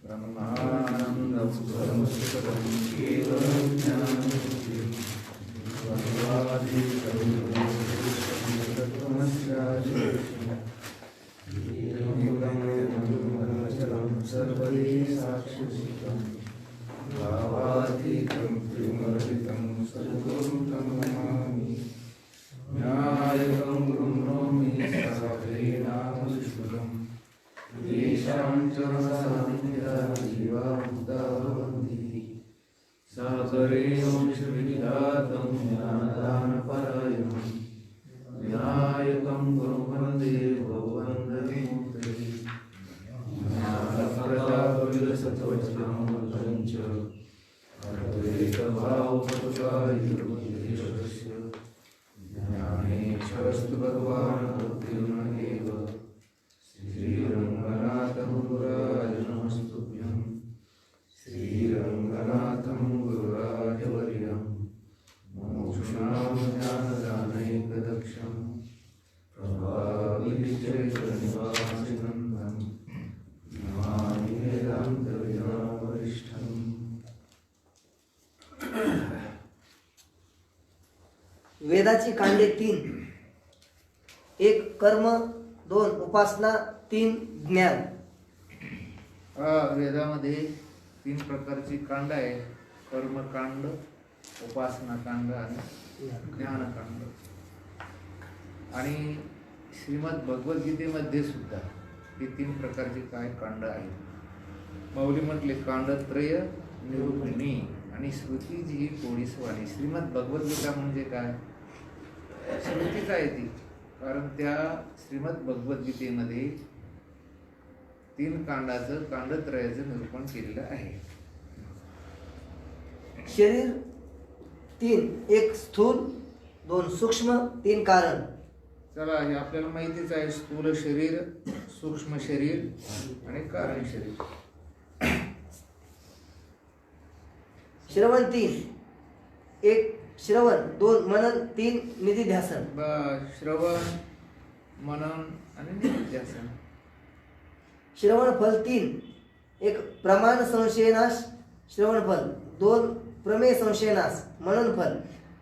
ब्रह्मानन्दं सुखं केवलं ज्ञानमूर्तिं सर्वाधिकं सर्वदेशाक्षितं भावातीतं त्रिमर्दितं सद्गुरुं तं नमामि न्यायकं गुरुं साधेनामुष्टुकं येषां चरणसान्निध्या जीवामुक्ता भवन्ति सागरे वंशविख्यातं ज्ञानदानपरायणं विनायकं गुरुं वन्दे भववन्दविमुक्तये ज्ञानप्रतापविलसत्वचनं च अद्वैतभावपटुकायुर्मध्येशस्य ज्ञानेश्वरस्तु भगवान् बुद्धिर्न एव श्रीरङ्गनाथं गुरुराज नमस्तुभ्यं श्रीरङ्गनाथं गुरुराजवर्यं मोक्षणां ज्ञानदानैकदक्षं प्रभाविचैतन्यवासिनं नमामि वेदान्तविद्यावरिष्ठम्। वेदाची कांडे 3. 1 कर्म, 2 उपासना, 3 ज्ञान. वेदामध्ये 3 प्रकारची कांड आहे. कर्मकांड, उपासनाकांड आणि ज्ञानकांड. आणि श्रीमद भगवद्गीतेमध्ये सुद्धा ही 3 प्रकारची काय कांड आहेत. माऊली म्हटले कांडत्रय निरूपिणी आणि श्रुती जी ही कोडीसवाणी. श्रीमद भगवद्गीता म्हणजे काय? श्रुतीच आहे ती. कारण त्या श्रीमद भगवद्गीतेमध्ये 3 कांडाचं कांडत्रयाचं निरूपण केलेलं आहे. शरीर 3. 1 स्थूल, 2 सूक्ष्म, 3 कारण. चला, हे आपल्याला माहितीच आहे. स्थूल शरीर, सूक्ष्म शरीर आणि कारण शरीर. श्रवण 3. 1 श्रवण, 2 मनन, 3 निधिध्यासन. श्रवण, मनन आणि निधिध्यासन. श्रवण फल 3. 1 प्रमाण संशयनाश श्रवण फल, 2 प्रमेय संशयनाश मनन फल,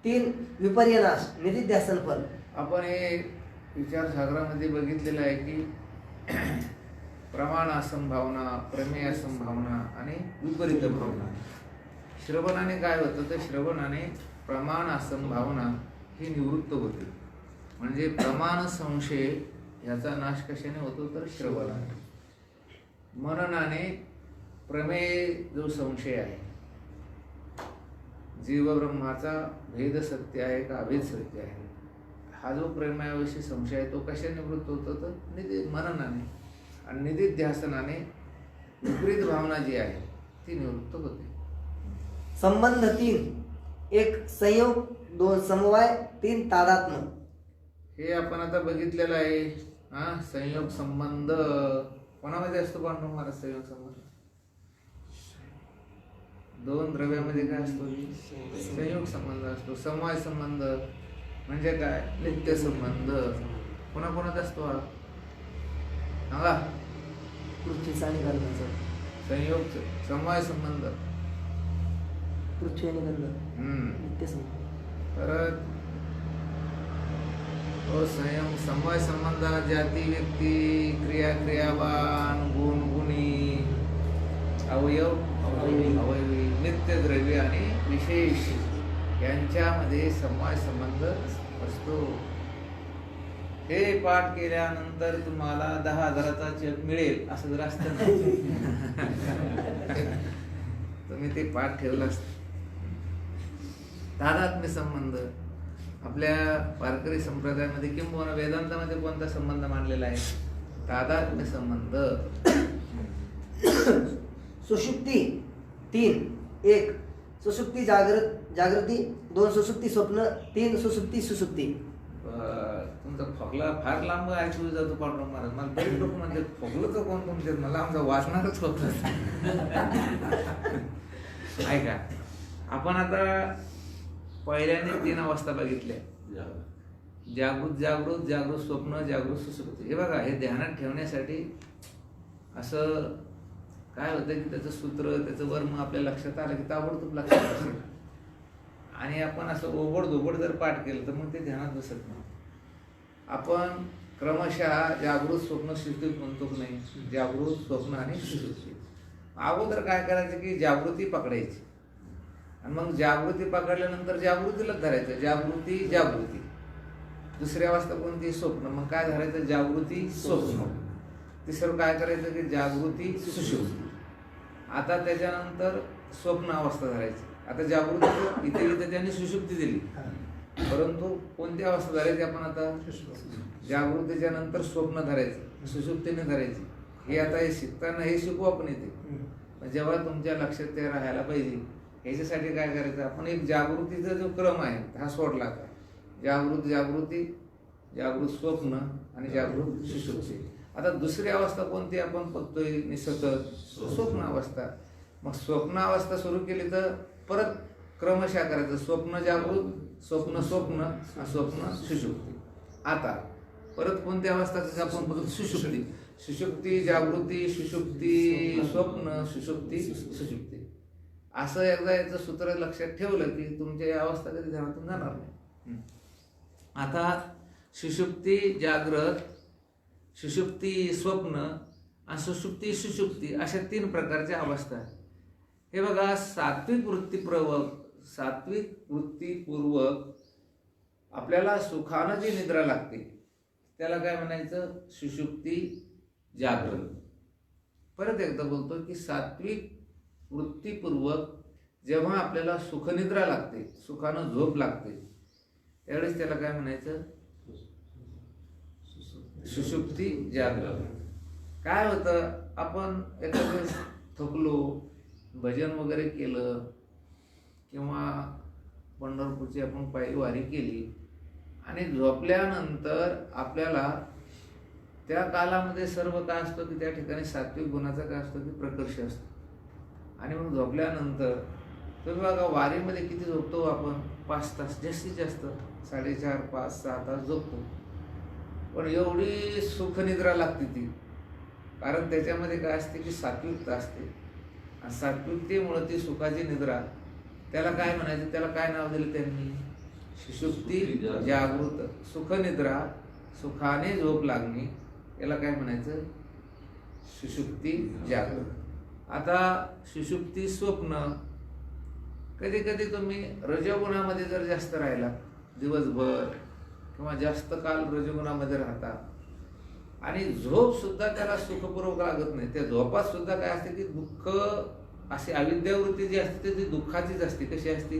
3 विपर्यनाश निधिध्यासन फल. आपण हे विचारसागरामध्ये बघितलेलं आहे की प्रमाण असंभावना, प्रमेय असंभावना आणि विपरीत भावना. श्रवणाने काय होतं तर श्रवणाने प्रमाण असंभावना ही निवृत्त होते. म्हणजे प्रमाण संशय याचा नाश कशाने होतो तर श्रवणाने. मननाने प्रमेय जो संशय आहे, जीव ब्रह्माचा भेद सत्य आहे का अभेद सत्य आहे, हा जो प्रेमाविषयी संशय आहे तो कशाने निवृत्त होतो तर मननाने. आणि निधिध्यासनाने विपरीत भावना जी आहे ती निवृत्त होते. संबंध 3. 1 संयोग, 2 समवाय, 3 तादात्म्य. हे आपण आता बघितलेलं आहे. संयोग संबंध कोणामध्ये असतो पांडुरंग महाराज? संयोग संबंध 2 द्रव्यामध्ये काय असतो? संयोग संबंध असतो. समवाय संबंध म्हणजे काय? नित्य संबंध. कोणाकोणात असतो हा? सांगा. पृथ्वीचा आणि गंधाचा. संयोग समवाय संबंध पृथ्वी आणि गंध नित्य संबंध. परत समवाय संबंध जाती, व्यक्ती, क्रिया, क्रियावान, गुण, गुणी, अवयव, अवयवी, नित्य द्रव्य आणि विशेष यांच्यामध्ये समवाय संबंध असतो. हे पाठ केल्यानंतर तुम्हाला 10,000चा चेक मिळेल असं जर असतं ना तुम्ही ते पाठ ठेवलं असतं. तादात्म्य संबंध आपल्या वारकरी संप्रदायामध्ये किंवा वेदांतामध्ये कोणता संबंध मानलेला आहे? तादात्म्य संबंध. सुषुप्ती 3. 1 सुषुप्ती जागृती, 2 सुषुप्ती स्वप्न, 3 सुषुप्ती सुषुप्ती. तुमचा खोकला फार लांब ऐकू जातो पांडुरंग महाराज. मला बरेच लोक म्हणजे खोकलं तर कोण तुमच्यात? मला आमचा वाचणारच खोकला. ऐका, आपण आता पहिल्याने 3 अवस्था बघितल्या. जागृत जागृत, जागृत स्वप्न, जागृत सुसुप्ती. हे बघा, हे ध्यानात ठेवण्यासाठी असं काय होतं की त्याचं सूत्र त्याचं वर्म आपल्या लक्षात आलं की ताबडतोब लक्षात असेल. आणि आपण असं ओबड जर पाठ केलं तर मग ते ध्यानात बसत नाही. आपण क्रमशः जागृत स्वप्न सुषुप्तीत म्हणतो की नाही, जागृत स्वप्न आणि सुषुप्ती. अगोदर काय करायचं की जागृती पकडायची आणि मग जागृती पकडल्यानंतर जागृतीलाच धरायचं. जागृती दुसरी अवस्था कोणती, स्वप्न. मग काय धरायचं, जागृती स्वप्न. तिसरं काय करायचं की जागृती सुषुप्ती. आता त्याच्यानंतर स्वप्न अवस्था धरायची. आता जागृती इथे त्यांनी सुषुप्ती दिली, परंतु कोणती अवस्था धरायची आपण आता, जागृतीच्या नंतर स्वप्न धरायचं, सुषुप्तीने धरायची. हे आता हे शिकताना हे शिकू आपण इथे. जेव्हा तुमच्या लक्षात ते राहायला पाहिजे ह्याच्यासाठी काय करायचं, आपण एक जागृतीचा जो क्रम आहे हा सोडला आता. जागृती, जागृत स्वप्न आणि जागृत सुषुप्ती. आता दुसरी अवस्था कोणती आपण बघतोय निसतत, स्वप्न अवस्था. मग स्वप्न अवस्था सुरू केली तर परत क्रमशः करायचं, स्वप्न जागृत, स्वप्न सुषुप्ती. आता परत कोणती अवस्था आपण बघतो, सुषुप्ती जागृती, सुषुप्ती स्वप्न, सुषुप्ती. असं एकदा याचं सूत्र लक्षात ठेवलं की तुमच्या या अवस्था कधी ध्यानातून जाणार नाही. आता सुषुप्ती जागृत, सुषुप्ती स्वप्न आणि सुषुप्ती अशा 3 प्रकारच्या अवस्था आहेत. हे बघा, सात्विक वृत्तीपूर्वक आपल्याला सुखानं जी निद्रा लागते त्याला काय म्हणायचं, सुषुप्ती जागृत. परत एकदा बोलतो की सात्विक वृत्तीपूर्वक जेव्हा आपल्याला सुखनिद्रा लागते, सुखानं झोप लागते, त्यावेळेस त्याला काय म्हणायचं, सुषुप्ती जागृत. काय होतं, आपण एखाद्या वेळेस थकलो, भजन वगैरे केलं किंवा पंढरपूरची आपण पायी वारी केली आणि झोपल्यानंतर आपल्याला त्या कालामध्ये सर्व काय असतं की त्या ठिकाणी सात्विक गुणाचा काय असतो की प्रकर्ष असतो. आणि मग झोपल्यानंतर तुम्ही बघा, वारीमध्ये किती झोपतो आपण, 5 तास जास्तीत जास्त, 4.5, 5, 6 तास झोपतो. पण एवढी सुखनिद्रा लागते ती, कारण त्याच्यामध्ये काय असते की सात्विकता असते. आणि सात्विकतेमुळे ती सुखाची निद्रा, त्याला काय म्हणायचं, त्याला काय नाव दिलं त्यांनी, सुषुप्ती जागृत. सुखनिद्रा, सुखाने झोप लागणे, याला काय म्हणायचं, सुषुप्ती जागृत. आता सुषुप्ती स्वप्न, कधी कधी तुम्ही रजोगुणामध्ये जर जास्त राहिला दिवसभर किंवा जास्त काल रजोगुणामध्ये राहता आणि झोप सुद्धा त्याला सुखपूर्वक लागत नाही, त्या झोपात सुद्धा काय असते की दुःख, अशी अविद्यावृत्ती जी असते ती दुःखाचीच असते. कशी असते,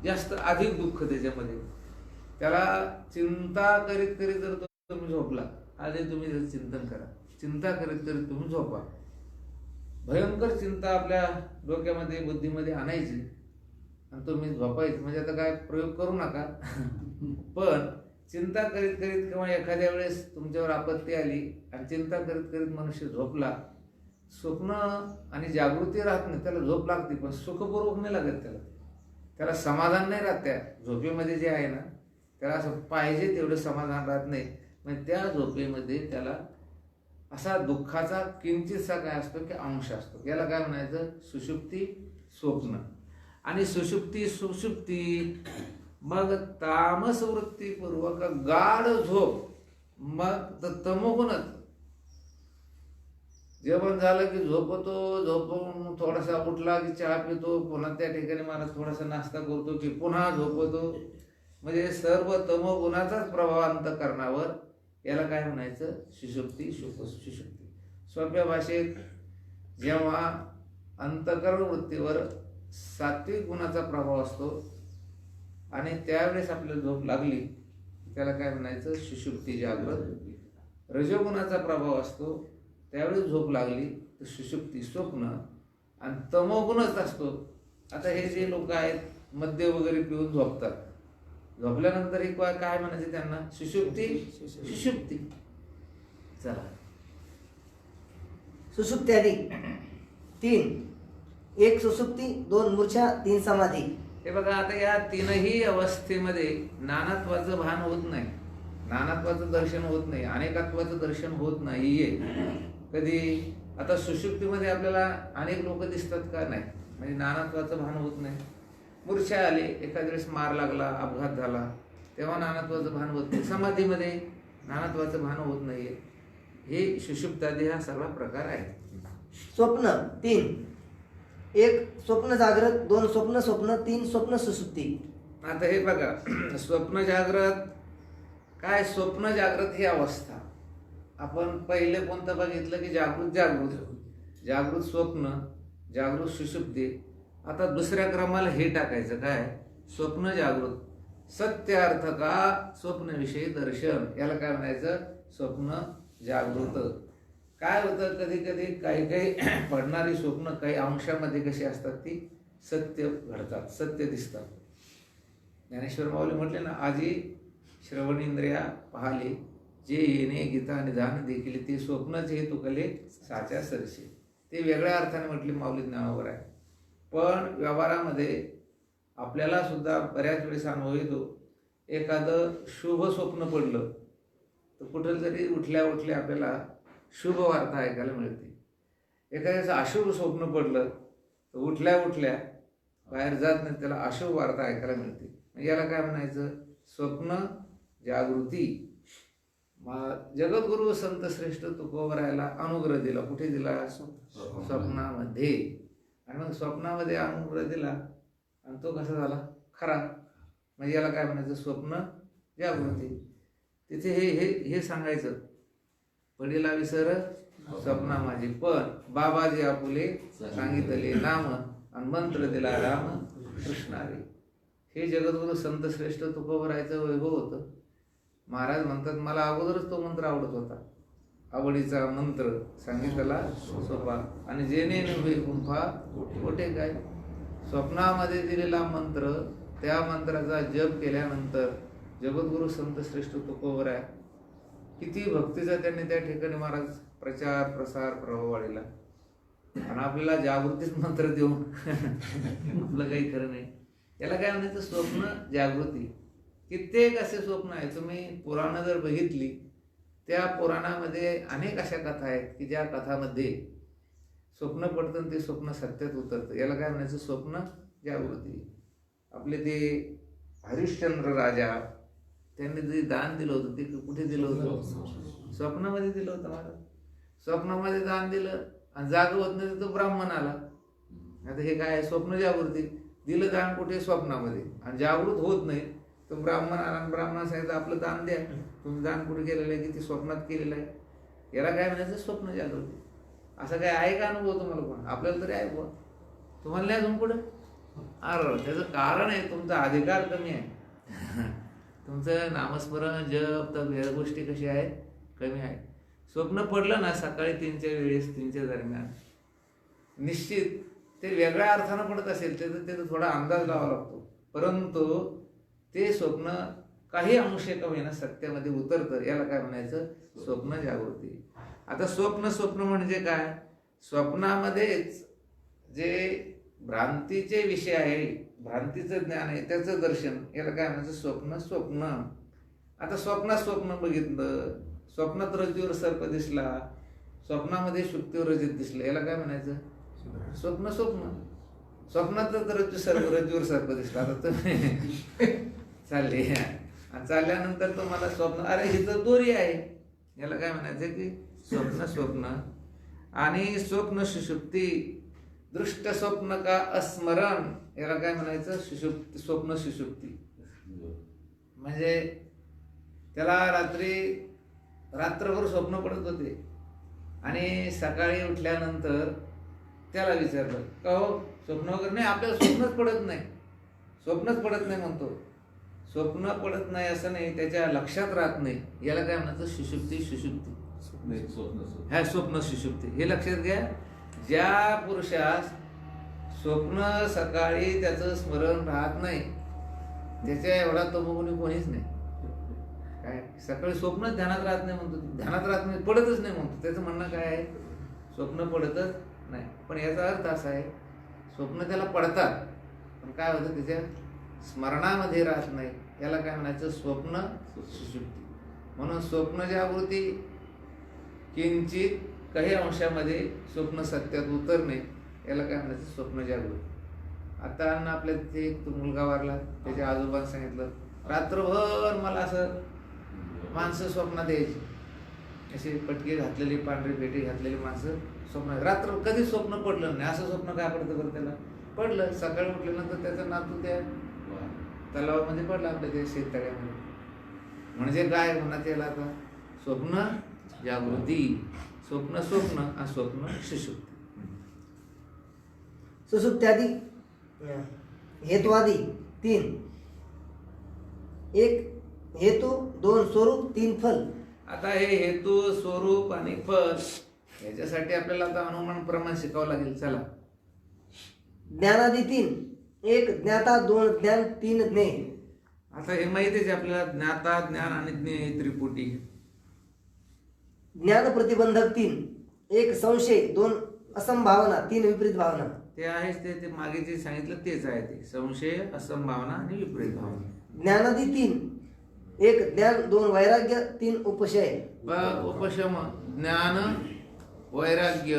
जास्त अधिक दुःख त्याच्यामध्ये. त्याला चिंता करीत जर तुम्ही झोपला, आधी तुम्ही जर चिंतन करा, चिंता करीत तुम्ही झोपा. भयंकर चिंता आपल्या डोक्यामध्ये बुद्धीमध्ये आणायची आणि तुम्ही झोपायचं. म्हणजे आता काय प्रयोग करू नका, पण चिंता करीत किंवा एखाद्या वेळेस तुमच्यावर आपत्ती आली आणि चिंता करीत मनुष्य झोपला, स्वप्न आणि जागृती राहत नाही, त्याला झोप लागते पण सुखपूर्वक नाही लागत. त्याला समाधान नाही राहत. त्या झोपेमध्ये जे आहे ना, त्याला असं पाहिजे तेवढं समाधान राहत नाही. म्हणजे त्या झोपेमध्ये त्याला असा दुःखाचा किंचितसा काय असतो की अंश असतो. याला काय म्हणायचं, सुषुप्ती स्वप्न. आणि सुषुप्ती मग तामस वृत्तीपूर्वक गाढ झोप, मग तमोगुणच. जेवण झालं की झोपून थोडासा उठला की चहा पितो, पुन्हा त्या ठिकाणी मला थोडासा नाश्ता करतो की पुन्हा झोपतो. म्हणजे सर्व तमोगुणाचाच प्रभाव अंतःकरणावर, याला काय म्हणायचं, सुषुप्ती. सोप्या भाषेत जेव्हा अंतःकरण वृत्तीवर सात्विक गुणाचा प्रभाव असतो आणि त्यावेळेस आपल्याला झोप लागली, त्याला काय म्हणायचं, सुषुप्ती जागृत. रजोगुणाचा प्रभाव असतो, त्यावेळेस झोप लागली तर सुषुप्ती स्वप्न. आणि तमोगुणच असतो. आता हे जे लोक आहेत मद्य वगैरे पिऊन झोपतात, झोपल्यानंतर एक काय म्हणायचे त्यांना, सुषुप्ती. चला, सुषुप्त्यादी 3, 1 सुषुप्ती, 2 मूर्छा, 3 समाधी. हे बघा, आता या 3ही अवस्थेमध्ये नानात्वाचं भान होत नाही, नानात्वाचं दर्शन होत नाही, अनेकत्वाचं दर्शन होत नाहीये. कधी आता सुषुप्तीमध्ये आपल्याला अनेक लोक दिसतात का? नाही. म्हणजे नानात्वाचं भान होत नाही. मूर्छा आली, एखाद्या वेळेस मार लागला, अपघात झाला, तेव्हा नानात्वाचं भान होत नाही. समाधीमध्ये नानात्वाचं भान होत नाहीये. हे सुषुप्तादी हा सगळा प्रकार आहे. स्वप्न 3. 1 स्वप्न जागृत, 2 स्वप्न स्वप्न, 3 स्वप्न सुसुप्ती. आता हे बघा, स्वप्न जागृत काय? स्वप्न जागृत ही अवस्था आपण पहिले कोणतं बघितलं की जागृत जागृत स्वप्न, जागृत सुषुप्ती. आता दुसऱ्या क्रमाला हे टाकायचं काय? स्वप्न जागृत. सत्य अर्थ का स्वप्नविषयी दर्शन, याला काय म्हणायचं? स्वप्न जागृत. काय होतं, कधी कधी काही काही पडणारी स्वप्न काही अंशामध्ये कशी असतात, ती सत्य घडतात, सत्य दिसतात. ज्ञानेश्वर माऊली म्हटले ना, आजी श्रवण इंद्रिया पाहिले, जे येणे गीता निधान देखील, ते स्वप्नच हे तुकले साच्या सरशी. ते वेगळ्या अर्थाने म्हटले माऊली ज्ञानावर आहे. पण व्यवहारामध्ये आपल्याला सुद्धा बऱ्याच वेळेस अनुभव येतो, एखादं शुभ स्वप्न पडलं तर कुठं तरी उठल्या उठल्या आपल्याला शुभ वार्ता ऐकायला मिळते. एखाद्याचं अशुभ स्वप्न पडलं तर उठल्या उठल्या बाहेर जात नाही, त्याला अशुभ वार्ता ऐकायला मिळते. याला काय म्हणायचं? स्वप्न जागृती. जगद्गुरु संत श्रेष्ठ तुकोबरायला अनुग्रह दिला. कुठे दिला? स्वप्नामध्ये. आणि मग स्वप्नामध्ये अनुग्रह दिला आणि तो कसा झाला? खरा. म्हणजे याला काय म्हणायचं? स्वप्न जागृती. तिथे हे हे हे सांगायचं, पडीला विसर स्वप्ना माझी, पण बाबाजी आपुले सांगितले नाम, आणि मंत्र दिला राम कृष्णारी. हे जगद्गुरु संत श्रेष्ठ तुकोबरायचं वैभव होतं. महाराज म्हणतात, मला अगोदरच तो मंत्र आवडत होता. आवडीचा मंत्र सांगितला सोपा, आणि जेणे नव्हे गुंफा कोठे काय. स्वप्नामध्ये दिलेला मंत्र, त्या मंत्राचा जप केल्यानंतर जगद्गुरु संत श्रेष्ठ तुकोबराय किती भक्तीचा त्यांनी त्या ठिकाणी महाराज प्रचार प्रसार प्रभाव वाढला. आणि आपल्याला जागृतीच मंत्र देऊन आपलं काही खरं नाही. याला काय म्हणायचं? स्वप्न जागृती. कित्येक असे स्वप्न आहे, तुम्ही पुराणं जर बघितली, त्या पुराणामध्ये अनेक अशा कथा आहेत की ज्या कथामध्ये स्वप्न पडतं, ते स्वप्न सत्यात उतरतं. याला काय म्हणायचं? स्वप्न जागृती. आपले ते हरिश्चंद्र राजा, त्यांनी जे दान दिलं होतं ते कुठे दिलं होतं? स्वप्नामध्ये दिलं होतं महाराज. स्वप्नामध्ये दान दिलं आणि जाग होत नाही, तो ब्राह्मण आला. आता हे काय? स्वप्न जागृती. दिलं दान कुठे? स्वप्नामध्ये. आणि जागृत होत नाही, तो ब्राह्मण आला आणि ब्राह्मणा सांगितलं आपलं दान द्या. तुम्ही दान कुठे केलेलं आहे? की ते स्वप्नात केलेलं आहे. याला काय म्हणायचं? स्वप्न जागृती. असं काय आहे का अनुभव तुम्हाला? कोण? आपल्याला तरी आहे बुवा, तुम्हाला नाही अजून पुढे. अरे त्याचं कारण आहे, तुमचा अधिकार कमी आहे. तुमचं नामस्मरण जप तर या गोष्टी कशा आहेत? कमी आहे. स्वप्न पडलं ना सकाळी 3च्या वेळेस, 3च्या दरम्यान, निश्चित ते वेगळ्या अर्थानं पडत असेल त्याचा थोडा अंदाज लावा लागतो, परंतु ते स्वप्न काही अंश कमी ना सत्यामध्ये उतरतं. याला काय म्हणायचं? स्वप्न जागृती. आता स्वप्न म्हणजे काय? स्वप्नामध्येच जे भ्रांतीचे विषय आहे, भ्रांतीचं ज्ञान आहे, त्याचं दर्शन, याला काय म्हणायचं? स्वप्न. आता स्वप्न बघितलं, स्वप्नात रज्जूवर सर्प दिसला, स्वप्नामध्ये शुक्तीवर रजत दिसलं, याला काय म्हणायचं? स्वप्न. स्वप्नात रज्जूवर सर्प दिसला, आता तुम्ही चालले आणि चालल्यानंतर तुम्हाला स्वप्न, अरे ही तर दोरी आहे, याला काय म्हणायचं? की स्वप्न. आणि स्वप्न सुषुप्ती. दृष्ट स्वप्न का अस्मरण, याला काय म्हणायचं? स्वप्न सुषुप्ती. म्हणजे त्याला रात्रभर स्वप्न पडत होते आणि सकाळी उठल्यानंतर त्याला विचारलं का हो स्वप्न वगैरे नाही? आपल्याला स्वप्नच पडत नाही म्हणतो. स्वप्न पडत नाही असं नाही, त्याच्या लक्षात राहत नाही, याला काय म्हणायचं? सुषुप्ती. ह्या स्वप्न सुषुप्ती हे लक्षात घ्या. ज्या पुरुषास स्वप्न सकाळी त्याचं स्मरण राहत नाही, त्याच्या एवढा तमोगुणी कोणीच नाही. काय सकाळी स्वप्न ध्यानात राहत नाही म्हणतो, ध्यानात राहत नाही, पडतच नाही म्हणतो. त्याचं म्हणणं काय आहे? स्वप्न पडतच नाही. पण याचा अर्थ असा आहे, स्वप्न त्याला पडतात पण काय होतं? त्याच्या स्मरणामध्ये राहत नाही. याला काय म्हणायचं? स्वप्न सुषुप्ती. म्हणून स्वप्न जागृती किंचित काही अंशामध्ये स्वप्न सत्यात उतरणे याला काय म्हणायचं, स्वप्न जागृत. आता अण्णा आपल्या तिथे एक तो मुलगा वारला, त्याच्या आजोबांनी सांगितलं रात्रभर मला असं माणसं स्वप्नात यायची, असे पटके घातलेली पांढरी पेटी घातलेली माणसं स्वप्नात. रात्र कधी स्वप्न पडलं नाही. असं स्वप्न काय पडतं बरं त्याला? पडलं. सकाळी उठल्यानंतर त्याचा नातू त्या तलावामध्ये पडला, आपल्या त्या शेततळ्यामध्ये. म्हणजे काय म्हणा त्याला आता, स्वप्न जागृती. स्वप्न स्वप्न आणि स्वप्न सुषुप्ती. सुसुप्त्यादी हेतुवादी 3. एक हेतू, 2 स्वरूप, 3 फल. आता हे हेतू, स्वरूप आणि फल याच्यासाठी आपल्याला आता अनुमान प्रमाण शिकावं लागेल. चला. ज्ञानादी 3. एक ज्ञाता, 2 ज्ञान, 3 ज्ञेय. आता हे माहितीच आहे आपल्याला, ज्ञाता, ज्ञान आणि ज्ञेय हे त्रिपुटी. ज्ञान प्रतिबंधक 3. एक संशय, 2 असंभावना, 3 विपरीत भावना. ते आहेच ते मागे जे सांगितलं तेच आहे ते. संशय, असंभावना आणि विपरीत भावना. ज्ञानादी 3. एक ज्ञान, 2 वैराग्य, 3 उपशय. उपशम. ज्ञान, वैराग्य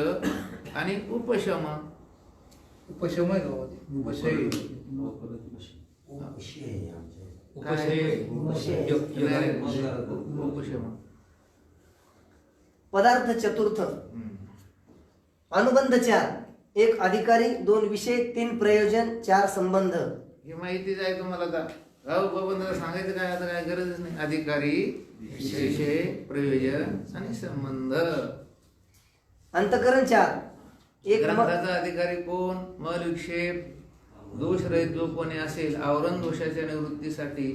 आणि उपशम. उपशम आहे का? उपशय. उपशम. पदार्थ चतुर्थ. अनुबंध 4. एक अधिकारी, 2 विषय, 3 प्रयोजन, 4 संबंध. हे माहितीच आहे तुम्हाला. आता राहू बाबा सांगायचं काय, आता काय गरजच नाही. अधिकारी, विषय, प्रयोजन आणि संबंध. अंतकरण 4. एक ग्रंथाचा अधिकारी कोण? मल विक्षेप दोषरहित जो कोणी असेल, आवरण दोषाच्या निवृत्तीसाठी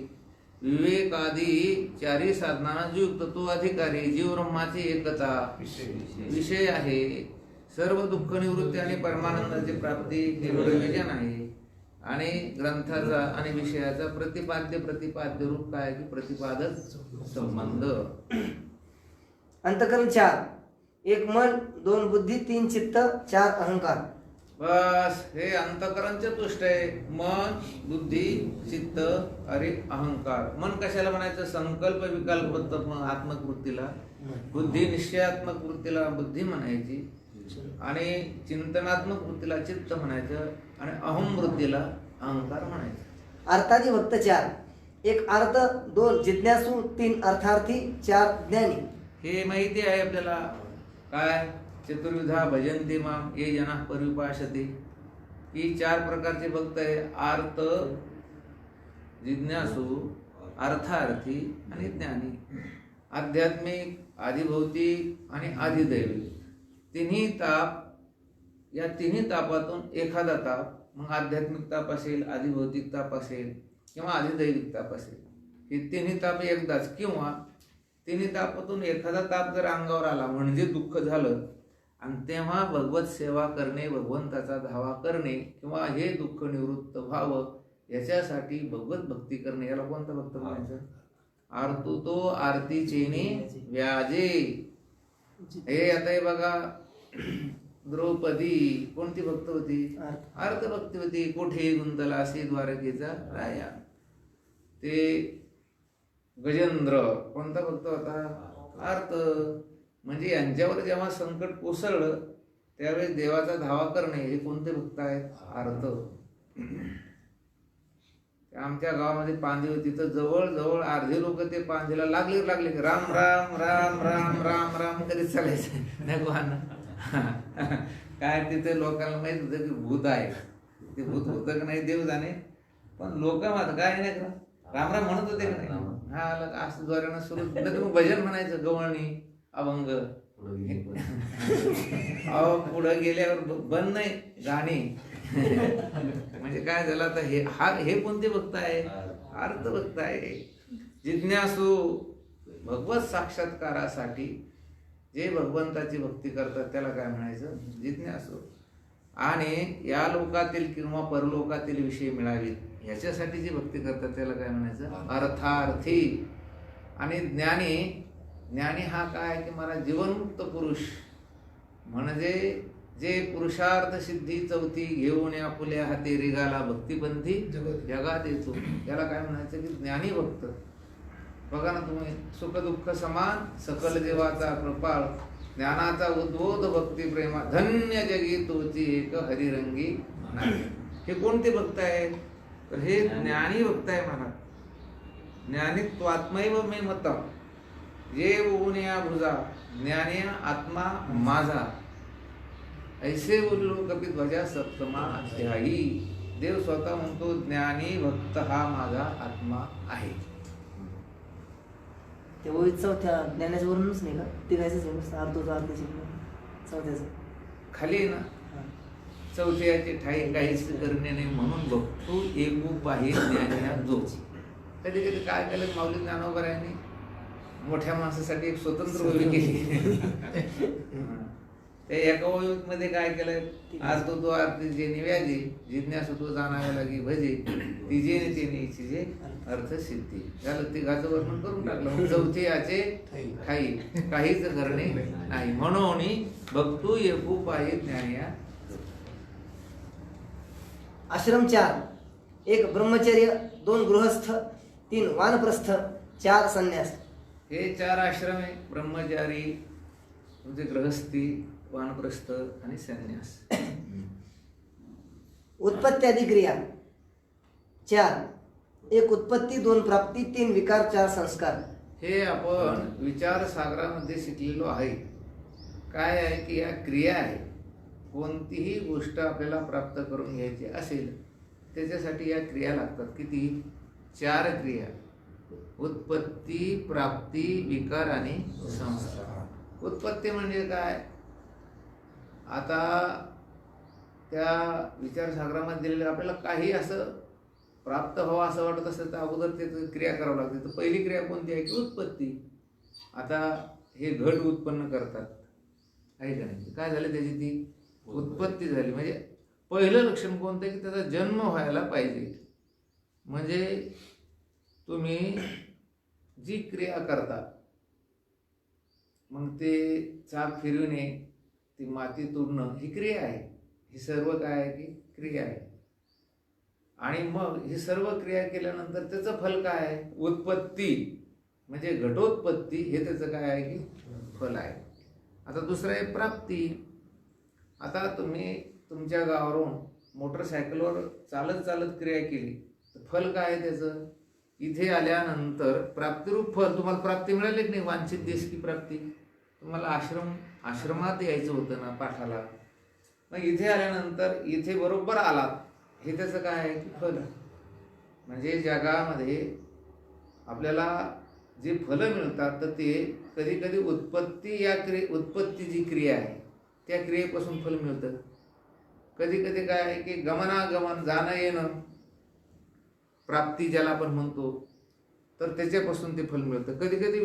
विवेक आदी 4 साधनांना युक्त तो अधिकारी. जीव ब्रह्माची एकता विषय आहे. सर्व दुःख निवृत्ती आणि परमानंदाची प्राप्ती हे प्रयोजन आहे. आणि ग्रंथाचा आणि विषयाचा प्रतिपाद्य रूप काय की प्रतिपादक संबंध. अंतकरण 4. एक मन, 2 बुद्धी, 3 चित्त, 4 अहंकार. बस हे अंतकरण चतुष्ट आहे. मन, बुद्धी, चित्त आणि अहंकार. मन कशाला म्हणायचं? संकल्प विकल्प आत्मक बुद्धी निश्चयात्मक वृत्तीला बुद्धी म्हणायची, आणि चिंतनात्मक वृत्तीला चित्त म्हणायचं, आणि अहम वृत्तीला अहंकार म्हणायचं. अर्थादी भक्त 4. एक अर्थ, 2 जिज्ञासू, 3 अर्थार्थी, 4 ज्ञानी. हे माहिती आहे आपल्याला. काय? चतुर्विधा भजन्ति माम ये जनाः पर्युपासते. ही 4 प्रकारचे भक्त आहे. आर्त, जिज्ञासू, अर्थार्थी आणि ज्ञानी. आध्यात्मिक, आधिभौतिक आणि आधिदैविक. तिन्ही ताप. या तिन्ही तापातून एखादा ताप, मग आध्यात्मिक ताप असेल, आधिभौतिक ताप असेल किंवा आधिदैविक ताप असेल, हे तिन्ही ताप एकदाच, किंवा तिन्ही तापातून एखादा ताप जर अंगावर आला म्हणजे दुःख झालं, आणि तेव्हा भगवत सेवा करणे, भगवंताचा धावा करणे, किंवा हे दुःख निवृत्त व्हावं याच्यासाठी भगवत भक्ती करणे, याला कोणता भक्त म्हणायचं? आरतू तो आरती चेनी व्याजे. हे आता हे बघा, द्रौपदी कोणती भक्त होती? अर्थ भक्ती होती. कोठे गुंतला असे द्वारकेचा राया. ते गजेंद्र कोणता भक्त होता? अर्थ. म्हणजे यांच्यावर जेव्हा संकट कोसळलं त्यावेळी देवाचा धावा करणे हे कोणते भक्त आहेत? अर्थ. आमच्या गावामध्ये पांदी होती, तर जवळ अर्धे लोक ते पांदीला लागले राम राम राम राम राम राम कधीच चालायचं नाही. काय तिथे लोकांना माहित होतं की भूत आहे. ते भूत होतं का नाही देव जाणे, पण लोक मात्र काय नाही राम राम म्हणत होते का नाही. हा असं द्वारानं सुरू भजन म्हणायचं, गवळणी, अभंग. अहो पुढं गेल्यावर बंद नाही गाणी. म्हणजे काय झालं आता, हे कोणते भक्त आहे? अर्थ भक्त आहे. जिज्ञासू भगवत साक्षात्कारासाठी जे भगवंताची भक्ती करतात त्याला काय म्हणायचं? जिज्ञासू. आणि या लोकातील किंवा परलोकातील विषय मिळावेत ह्याच्यासाठी जी भक्ती करतात त्याला काय म्हणायचं? अर्थार्थी. आणि ज्ञानी हा काय की मला जीवनमुक्त पुरुष, म्हणजे जे पुरुषार्थ सिद्धी 4 घेऊन आपुल्या हाती रिगाला भक्तिपंथी जगात येतो, याला काय म्हणायचं की ज्ञानी भक्त. बघा ना तुम्ही, सुख दुःख समान सकल देवाचा कृपाळ, ज्ञानाचा उद्बोध भक्ती प्रेमा धन्य जगी तोची एक हरिरंगी नाही. हे कोणते भक्त आहे? तर हे ज्ञानी भक्त आहे म्हणा. ज्ञानी त्वात्मैव मे मतम ये उन्या भुजा ज्ञानी आत्मा माझा ऐसे बोललो कपिध्वजा सप्तमा अध्यायी. देव स्वतः म्हणतो ज्ञानी भक्त हा माझा आत्मा आहे. ते ओळीत चौथ्या ज्ञानाचं वर्णनच नाही का? ते घ्यायचंच आहे नुसतं अर्धोचं अर्ध चौथ्याचं खाली आहे ना हा. चौथ्याचे ठाई काहीच करणे नाही म्हणून बघतो एकूप आहे ज्ञानी जो. कधी कधी काय केलं माऊली ज्ञानोबरायांनी मोठ्या माणसासाठी एक स्वतंत्र ओळी केली. त्या एका ओळीमध्ये काय केलं? आज तो आरती जे निव्याजे जिज्ञासू तो जाणाव्या लागी भजे तिजे तेने इच्छिजे अर्थ सिद्धी. झालं तिघाचं वर्णन करून टाकलं. चौथे याचे ठाई काहीच करणे नाही म्हणून बघतो एकूप आहे ज्ञानिया. आश्रम 4. 1 ब्रह्मचर्य, 2 गृहस्थ, 3 वानप्रस्थ, 4 संन्यास. हे 4 आश्रम आहे. ब्रह्मचारी म्हणजे गृहस्थी, वानप्रस्थ आणि संन्यास. उत्पत्ती आदी क्रिया 4. 1 उत्पत्ती, 2 प्राप्ती, 3 विकार, 4 संस्कार. हे आपण विचार सागरामध्ये शिकलेलो आहे. काय आहे की या क्रिया आहे. कोणतीही गोष्ट आपल्याला प्राप्त करून घ्यायची असेल त्याच्यासाठी या क्रिया लागतात. किती? 4 क्रिया. उत्पत्ती, प्राप्ती, विकार आणि संस्कार. उत्पत्ती म्हणजे काय? आता त्या विचारसागरामध्ये दिलेलं आपल्याला काही असं प्राप्त व्हावं असं वाटत असेल तर अगोदर त्याचं क्रिया करावं लागते. तर पहिली क्रिया कोणती आहे की उत्पत्ती. आता हे घट उत्पन्न करतात आहे का नाही? काय झालं? त्याची ती उत्पत्ती झाली. म्हणजे पहिलं लक्षण कोणतं की त्याचा जन्म व्हायला पाहिजे. म्हणजे तुम्ही जी क्रिया करता मग ते चाक फिरविणे, ती माती तोडणं ही क्रिया आहे. ही सर्व काय आहे की क्रिया आहे. आणि मग ही सर्व क्रिया केल्यानंतर त्याचं फल काय आहे? उत्पत्ती म्हणजे घटोत्पत्ती. हे त्याचं काय आहे की फल आहे. आता दुसरं आहे प्राप्ती. आता तुम्ही तुमच्या गावावरून मोटरसायकलवर चालत चालत क्रिया केली तर फल काय आहे त्याचं? इथे आल्यानंतर प्राप्तिरूप फल तुम्हाला प्राप्ती मिळाली की नाही? वांछित देश की प्राप्ती. तुम्हाला आश्रमात यायचं होतं ना पाठाला. मग इथे आल्यानंतर इथे बरोबर आलात हे त्याचं काय आहे की फल. म्हणजे जगामध्ये आपल्याला जे फलं मिळतात तर ते कधी कधी उत्पत्ती या उत्पत्ती जी क्रिया आहे त्या क्रियेपासून फल मिळतं. कधी कधी काय आहे की गमनागमन जाणं येणं प्राप्ती ज्याला आपण म्हणतो तर त्याच्यापासून ते फल मिळतं. कधी कधी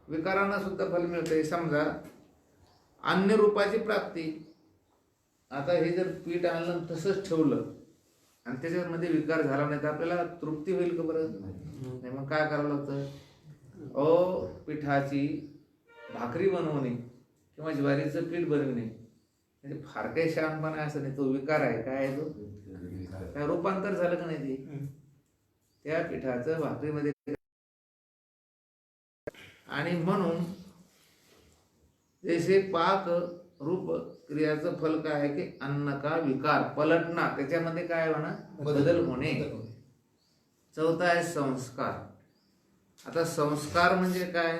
विकारांना सुद्धा फल मिळतं. समजा अन्य रूपाची प्राप्ती. आता हे जर पीठ आणलं तसंच ठेवलं आणि त्याच्यामध्ये विकार झाला नाही तर आपल्याला तृप्ती होईल का बरं? नाही. मग काय करावं लागतं? पिठाची भाकरी बनवणे किंवा ज्वारीचं पीठ बनवणे म्हणजे फार काही शहाणपणा असं नाही. तो विकार आहे. काय आहे तो? काय रूपांतर झालं का नाही ते त्या पिठाचं भाकरीमध्ये. आणि म्हणून जैसे पाक रूप क्रियाचं फल काय आहे की अन्न का विकार पलटना. त्याच्यामध्ये काय होणार? बदल होणे. चौथा आहे संस्कार. आता संस्कार म्हणजे काय?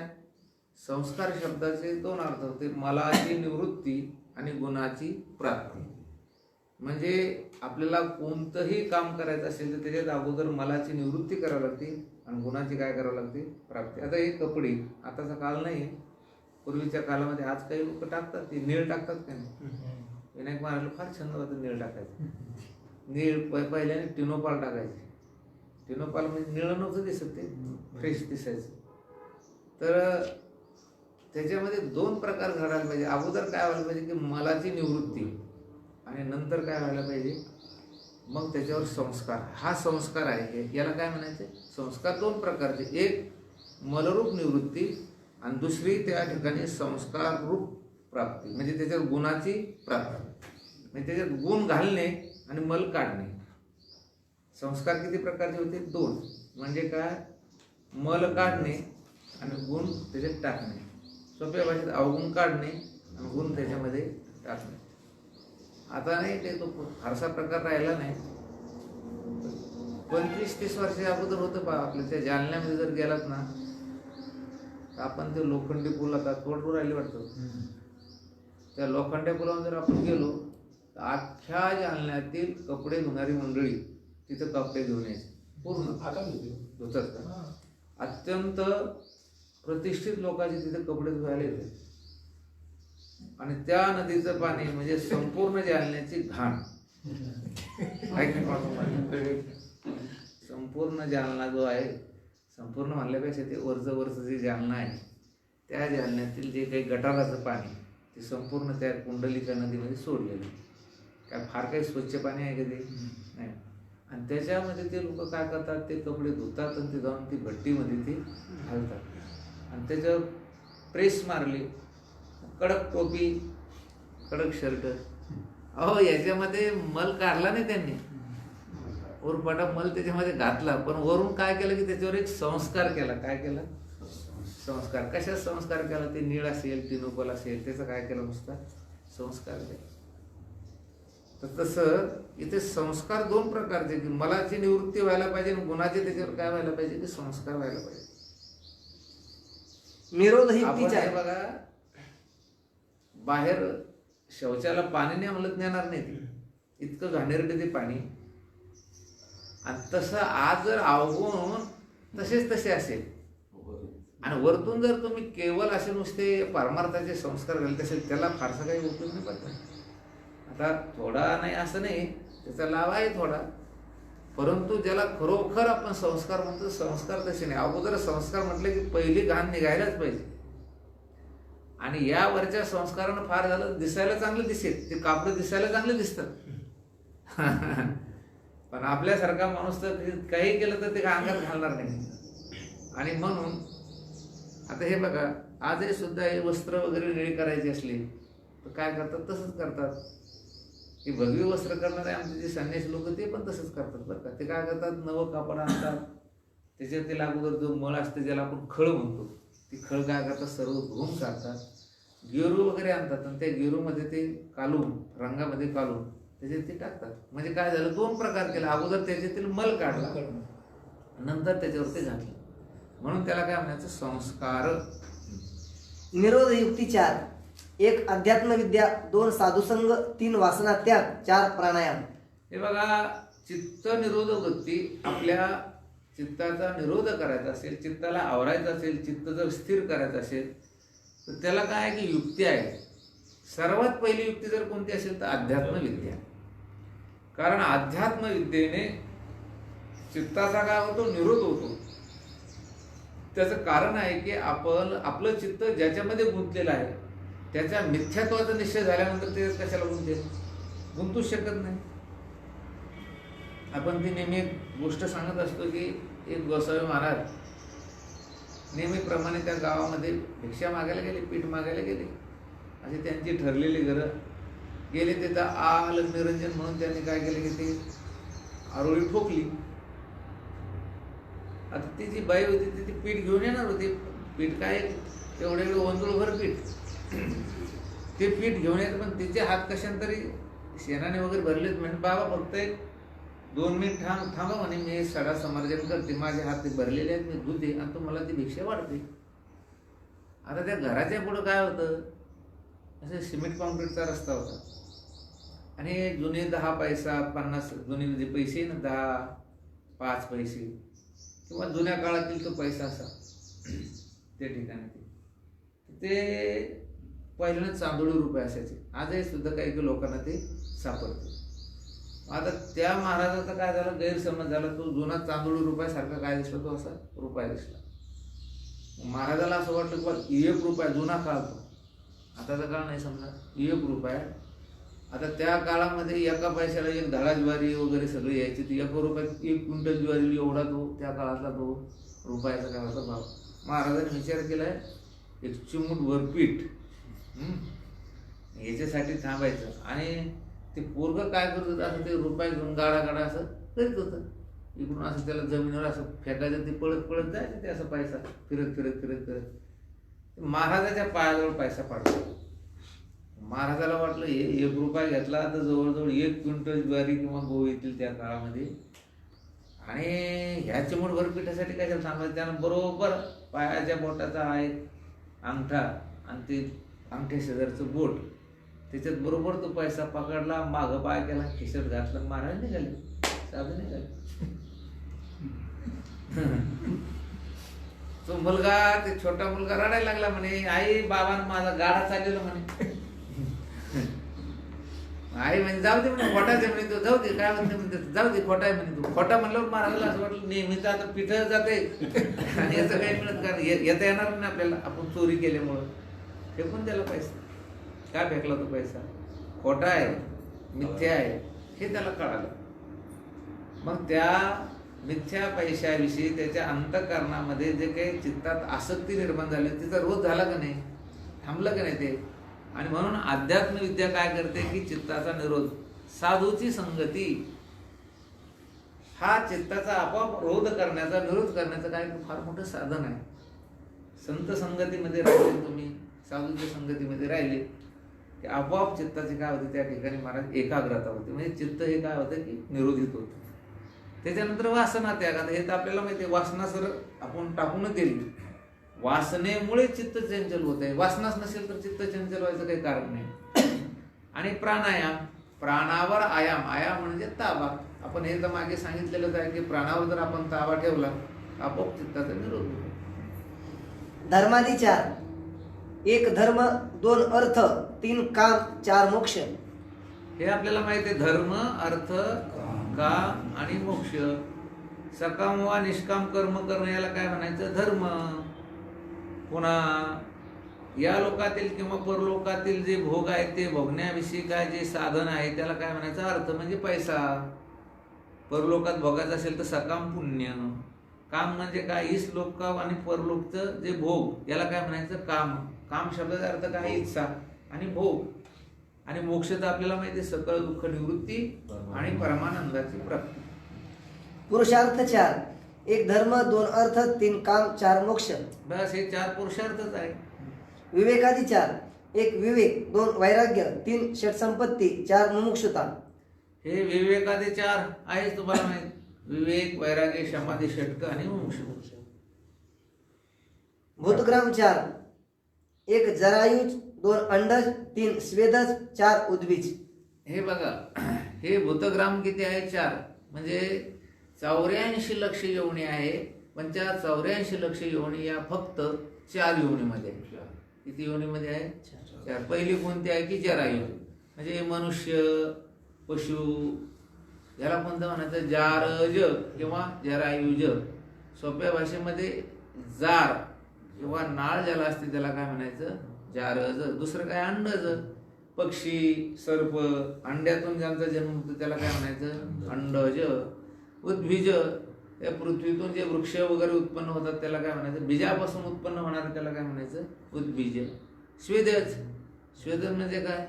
संस्कार शब्दाचे 2 अर्थ होते. मलाची निवृत्ती आणि गुणाची प्राप्ती. म्हणजे आपल्याला कोणतंही काम करायचं असेल तर त्याच्यात अगोदर मलाची निवृत्ती करावी लागते आणि गुणाची काय करावं लागते? प्राप्ती. आता हे कपडे आताचा काळ नाही. पूर्वीच्या काळामध्ये आज काही लोक टाकतात ते नीळ टाकतात का नाही? विनायक महाराजला फार छंद होता नीळ टाकायचं. नीळ पहिल्याने टिनोपाल टाकायचे. टिनोपाल म्हणजे निळ नव्हतं दिसत ते फ्रेश दिसायचं. तर त्याच्यामध्ये 2 प्रकार घडायला पाहिजे. अगोदर काय व्हायला पाहिजे की मलाची निवृत्ती आणि नंतर काय व्हायला पाहिजे? मग त्याच्यावर संस्कार. हा संस्कार आहे. याला काय म्हणायचं? संस्कार 2 प्रकारचे. एक मलरूप निवृत्ती आणि दुसरी त्या ठिकाणी संस्कार रूप प्राप्ती म्हणजे त्याच्यात गुणाची प्राप्ती. म्हणजे त्याच्यात गुण घालणे आणि मल काढणे. संस्कार किती प्रकारचे होते? 2. म्हणजे काय? मल काढणे आणि गुण त्याच्यात टाकणे. सोप्या भाषेत अवगुण काढणे आणि गुण त्याच्यामध्ये टाकणे. आता नाही ते तो फारसा प्रकार राहिला नाही. 25-30 वर्षा अगोदर होतं पहा आपल्या त्या जालन्यामध्ये जर गेलात ना, तर आपण ते लोखंडी पूल आता थोडं राहिले वाटतं, त्या लोखंड्या पुलावर जर आपण गेलो तर अख्ख्या जालन्यातील कपडे धुणारी मंडळी तिथं कपडे घेऊन यायचे. पूर्ण धुतात का, अत्यंत प्रतिष्ठित लोकांचे तिथे कपडे धुवायला येते. आणि त्या नदीचं पाणी म्हणजे संपूर्ण जालन्याची घाण. संपूर्ण जालना जो आहे, संपूर्ण म्हणल्यापेक्षा ते वरचं जे जालना आहे, त्या जालन्यातील जे काही गटाराचं पाणी ते संपूर्ण त्या कुंडलिका नदीमध्ये सोडलेलं. काय फार काही स्वच्छ पाणी आहे का ते नाही. आणि त्याच्यामध्ये ते लोक काय करतात, ते कपडे धुतात आणि ते जाऊन ती भट्टीमध्ये ते घालतात आणि त्याच्यावर प्रेस मारली, कडक टोपी, कडक शर्ट. अहो याच्यामध्ये मल काढला नाही त्यांनी, उरपाटा मल त्याच्यामध्ये घातला, पण वरून काय केलं की त्याच्यावर एक संस्कार केला. काय केला? संस्कार. कशात संस्कार केला? ते नीळ असेल, तिनुपल असेल, त्याचं काय केलं? नुसता संस्कार केला. तर तसं इथे संस्कार दोन प्रकारचे, की मलाची निवृत्ती व्हायला पाहिजे आणि गुणाचे त्याच्यावर काय व्हायला पाहिजे, की संस्कार व्हायला पाहिजे. निरोध ही आपण युक्तीचा हे बघा, बाहेर शौचाला पाणी नाही म्हणत नेणार नाही ते, इतकं घाणेरडे ते पाणी. आणि तसं आज जर अवगुण तसेच तसे असेल आणि वरतून जर तुम्ही केवळ असे नुसते परमार्थाचे संस्कार घालत असेल, त्याला फारसा काही उपयोग नाही पडत. आता थोडा नाही असं नाही, त्याचा लाभ आहे थोडा, परंतु ज्याला खरोखर आपण संस्कार म्हणतो, संस्कार तसे नाही. अगोदर संस्कार म्हटलं की पहिली घाण निघायलाच पाहिजे. आणि या वरच्या संस्कारानं फार झालं, दिसायला चांगलं दिसेल, ते कापडं दिसायला चांगलं दिसतं. पण आपल्यासारखा माणूस तर काही केलं तर ते अंगात घालणार नाही. आणि म्हणून आता हे बघा, आजही सुद्धा हे वस्त्र वगैरे निळी करायची असली तर काय करतात? तसंच करतात. की भगवी वस्त्र करणारे आमचे जे संन्यासी लोक ते पण तसंच करतात बरं का. ते काय करतात? नवं कापड आणतात, त्याच्यात ते अगोदर जो मळ असते ज्याला आपण खळ म्हणतो, ती खळ काय करतात? सर्व धुवून काढतात. गेरू वगैरे आणतात आणि त्या गेरूमध्ये ते काढून, रंगामध्ये काढून त्याच्यात ते टाकतात. म्हणजे काय झालं? दोन प्रकार केला. अगोदर त्याच्यातील मल काढला, नंतर त्याच्यावर ते घातलं. म्हणून त्याला काय म्हणायचं? संस्कार. निरोध युक्ती 4. 1 अध्यात्म विद्या, 2 साधुसंग, 3 वासना त्याग, 4 प्राणायाम. हे बघा, चित्त निरोध वृत्ती, आपल्या चित्ताचा निरोध करायचा असेल, चित्ताला आवरायचं असेल, चित्त जर स्थिर करायचं असेल तर त्याला काय आहे की युक्ती आहे. सर्वात पहिली युक्ती जर कोणती असेल तर अध्यात्म विद्या. कारण अध्यात्म विद्येने चित्ताचा काय होतो? निरोध होतो. त्याचं कारण आहे की आपलं चित्त ज्याच्यामध्ये गुंतलेलं आहे त्याच्या मिथ्यात्वाचा निश्चय झाल्यानंतर ते कशाला गुंतूच शकत नाही. आपण ती नेहमी एक गोष्ट सांगत असतो की एक गोसावी महाराज नेहमीप्रमाणे त्या गावामध्ये भिक्षा मागायला गेले, पीठ मागायला गेले. अशी त्यांची ठरलेली घरं गेले. तिथं आलं निरंजन म्हणून त्यांनी काय केलं की ती आरोळी ठोकली. आता ती जी बाई होती ती पीठ घेऊन येणार होती. पीठ काय एवढे वंजुळभर पीठ, ते पीठ घेऊन येत, पण तिचे हात कशांतरी शेणाने वगैरे भरलेत. म्हणजे बाबा फक्त एक 2 मिनिट थांबा म्हणे, मी सडा समर्जन करते, माझे हात भरलेले आहेत, मी धुते आणि तुम्हाला ती भिक्षा वाढते. आता त्या घराच्या पुढं काय होतं? असं सिमेंट कॉन्क्रीटचा रस्ता होता आणि जुने 10 पैसा 50 जुने जे पैसे ना 10, 5 पैसे किंवा जुन्या काळातील तो पैसा असा त्या ठिकाणी ते पहिल्यानं चांदोळी रुपये असायचे. आजही सुद्धा काही लोकांना ते सापडते. आता त्या महाराजाचा काय झाला? गैरसमज झाला. तो जुना चांदोळी रुपयासारखा काय दिसला? तो असा रुपया दिसला. महाराजाला असं वाटलं की 1 रुपया जुना काळ तो, आताचा काळ नाही समजा, 1 रुपया. आता त्या काळामध्ये एका पैशाला 1 धडा ज्वारी वगैरे सगळी यायची. ती 1 रुपयात 1 क्विंटल ज्वारी एवढा तो त्या काळातला तो रुपयाचा काय होता भाव. महाराजांनी विचार केलाय, एक चिमूटभर पीठ याच्यासाठी थांबायचं. आणि ते पोरगं काय करत होतं? असं ते रुपये घेऊन गाडा असं करीत होतं. इकडून असं त्याला जमिनीवर असं फेकायचं, ते पळत जायचं ते असं पैसा फिरत. महाराजाच्या पायाजवळ पैसा पडला. महाराजाला वाटलं हे 1 रुपया घेतला तर जवळजवळ 1 क्विंटल ज्वारी किंवा गहू येतील त्या काळामध्ये. आणि ह्या चिमूटभर पिठासाठी काय सांगायचं, त्यानं बरोबर पायाच्या बोटाचा आहे अंगठा आणि ते अंगठ्या शेजारचं बोट, त्याच्यात बरोबर तो पैसा पकडला, मागं पाय केला, खिशात घातलं, महाराज निघाले, साधू निघाले. तो मुलगा, ते छोटा मुलगा रडायला लागला, म्हणे आई बाबांना माझा गाडा चाललेला म्हणे. आई म्हणजे जाऊ दे म्हणे, खोटाच आहे म्हणे तो, जाऊ दे, काय म्हणते म्हणते जाऊ दे, खोटा आहे म्हणे तू. खोटा म्हणल्यावर महाराजाला असं वाटलं नेहमीच आता पिठ जाते आणि याचं काही मिळत, कारण येता येणार नाही आपल्याला, आपण चोरी केल्यामुळं. फेकून त्याला पैसा, काय फेकला तो पैसा, खोटा आहे, मिथ्या आहे, हे त्याला कळालं. मग त्या मिथ्या पैशाविषयी त्याच्या अंतःकरणामध्ये जे काही चित्तात आसक्ती निर्माण झाली, तिचा रोध झाला का नाही, थांबलं का नाही ते. आणि म्हणून अध्यात्म विद्या काय करते की चित्ताचा निरोध, साधूची संगती हा चित्ताचा आपोआप रोध करण्याचा, निरोध करण्याचं काय फार मोठं साधन आहे. संत संगतीमध्ये राहिले तुम्ही, साधूच्या संगतीमध्ये राहिले की आपोआप चित्ताची काय होते, त्या ठिकाणी महाराज एकाग्रता होते. म्हणजे चित्त हे काय होतं की निरोधित होतं. त्याच्यानंतर वासना त्याग, आता हे तर आपल्याला माहिती आहे, वासना सर आपण टाकूनच दिली. वासनेमुळे चित्त चंचल होत आहे, वासनाच नसेल तर चित्त चंचल व्हायचं काही कारण नाही. आणि प्राणायाम, प्राणावर आयाम, आयाम म्हणजे ताबा. आपण हे तर मागे सांगितलेलंच आहे की प्राणावर जर आपण ताबा ठेवला आपोआप चित्ताचा निरोध होतो. धर्मादी 4, 1 धर्म 2 अर्थ 3 काम 4 मोक्ष. हे आपल्याला माहिती आहे, धर्म, अर्थ, काम आणि मोक्ष. सकाम वा निष्काम कर्म करणं याला काय म्हणायचं, धर्म. पुन्हा या लोकातील किंवा परलोकातील जे भोग आहेत ते भोगण्याविषयी काय जे साधन आहे त्याला काय म्हणायचं, अर्थ म्हणजे पैसा. परलोकात भोगायचं असेल तर सकाम पुण्य. काम म्हणजे काय, इस लोककाम आणि परलोकचं जे भोग याला काय म्हणायचं, काम. काम शब्दाचा अर्थ काय, इच्छा आणि भोग. आणि मोक्ष तर आपल्याला माहिती आहे, सकळ दुःख निवृत्ती आणि परमानंदाची प्राप्ती. पुरुषार्थ 4, 1 धर्म 2 अर्थ 3 काम 4 मोक्ष. बस हे 4 पुरुषार्थच आहे. विवेकादी 4, 1 विवेक 2 वैराग्य 3 षटसंपत्ती 4 मुमुक्षुता. हे विवेकादे 4 आहेच तुम्हाला माहित, विवेक, वैराग्य, समाधी, षटक आणि मुमुक्षु. भूतग्राम 4, 1 जरायुज 2 अंडज 3 स्वेदज 4 उद्भिज. हे बघा, हे भूतग्राम किती आहे, 4. म्हणजे 84 लक्ष योनी आहे, पण त्या 84 लक्ष योनी या फक्त 4 योनीमध्ये. किती योनीमध्ये आहे, 4. पहिली कोणती आहे की जरायू, म्हणजे मनुष्य, पशु, याला कोणतं म्हणायचं, जारज किंवा जरायुज. सोप्या भाषेमध्ये जार किंवा नाळ ज्याला असते त्याला काय म्हणायचं, जारज. दुसरं काय, अंडज. पक्षी, सर्प, अंड्यातून ज्यांचा जन्म होतो त्याला काय म्हणायचं, अंडज. उद्भिज, या पृथ्वीतून जे वृक्ष वगैरे उत्पन्न होतात त्याला काय म्हणायचं, बीजापासून उत्पन्न होणार त्याला काय म्हणायचं, उद्भिज. स्वेदज, स्वेदज म्हणजे काय,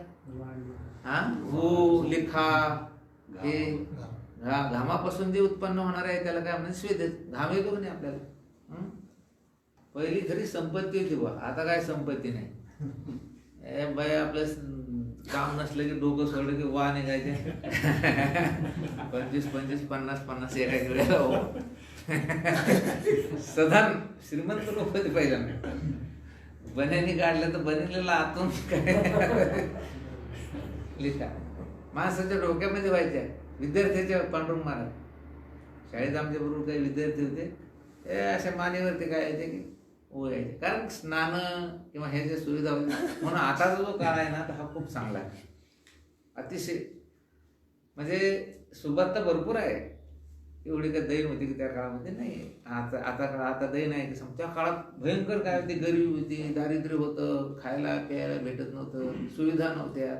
हा, गो, लिखा, हे घामापासून जे उत्पन्न होणार आहे त्याला काय म्हणायचं, स्वेदज. घाम येतो की नाही आपल्याला. पहिली खरी संपत्ती होती बा, आता काय संपत्ती नाही. बाय आपलं काम नसलं की डोकं सोडलं की वा निघायचे 25, 50, 50 एका वेळेला. सधान श्रीमंत लोक होते पहिल्यांदा. बन्यानी काढलं तर बनेलेला आतून काय लिखा माणसाच्या डोक्यामध्ये व्हायच्या. विद्यार्थ्याच्या पांडुरंग महाराज शाळेत आमच्या बरोबर काही विद्यार्थी होते, ते अशा मानेवरती काय यायचे की यायचे, कारण स्नान किंवा हे जे सुविधा होती. म्हणून आताचा जो काळ आहे ना हा खूप चांगला आहे, अतिशय. म्हणजे सुबत्ता भरपूर आहे, एवढी काही दैन होती की त्या काळामध्ये नाही. आता दैन आहे की त्या काळात भयंकर काय होती, गरिबी होती, दारिद्र्य होतं, खायला प्यायला भेटत नव्हतं, सुविधा नव्हत्या,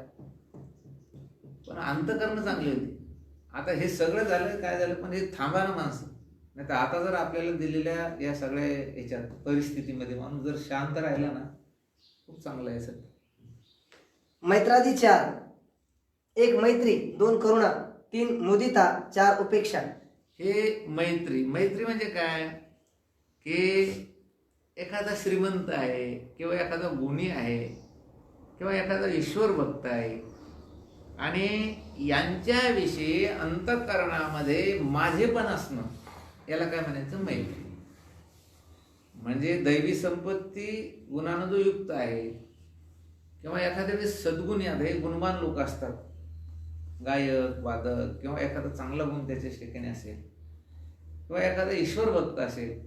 पण अंतःकरण चांगली होती. आता हे सगळं झालं, काय झालं, पण हे थांबा ना माणसं. नाही तर आता जर आपल्याला दिलेल्या या सगळ्या याच्यात परिस्थितीमध्ये माणूस जर शांत राहिला ना, खूप चांगलं आहे सध्या. मैत्रादी 4, 1 मैत्री 2 करुणा 3 मुदिता 4 उपेक्षा. हे मैत्री, मैत्री म्हणजे काय की एखादा श्रीमंत आहे किंवा एखादा गुणी आहे किंवा एखादा ईश्वर भक्त आहे आणि यांच्याविषयी अंतःकरणामध्ये माझेपण असणं, याला काय म्हणायचं? मैत्री. म्हणजे दैवी संपत्ती गुणानं जो युक्त आहे किंवा एखाद्या वेळेस सद्गुणी आहे, गुणवान लोक असतात, गायक वादक किंवा एखादा चांगला गुण त्याच्या ठिकाणी असेल किंवा एखादा ईश्वर भक्त असेल,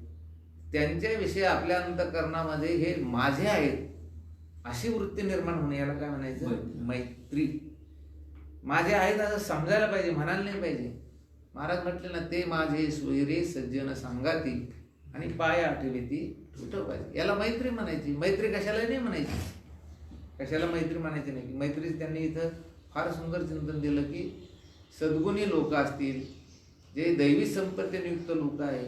त्यांच्याविषयी आपल्या अंतःकरणामध्ये हे माझे आहेत अशी वृत्ती निर्माण होणे, याला काय म्हणायचं? मैत्री. माझे आहेत असं समजायला पाहिजे, म्हणायला नाही पाहिजे. महाराज म्हटले ना, ते माझे सोयरे सज्जन सांगाती आणि पाय आठवेती तुटव पाहिजे, याला मैत्री म्हणायची. मैत्री कशाला नाही म्हणायची, कशाला मैत्री म्हणायची नाही. मैत्री त्यांनी इथं फार सुंदर चिंतन दिलं की सद्गुणी लोक असतील, जे दैवी संपत्तीयुक्त लोक आहे,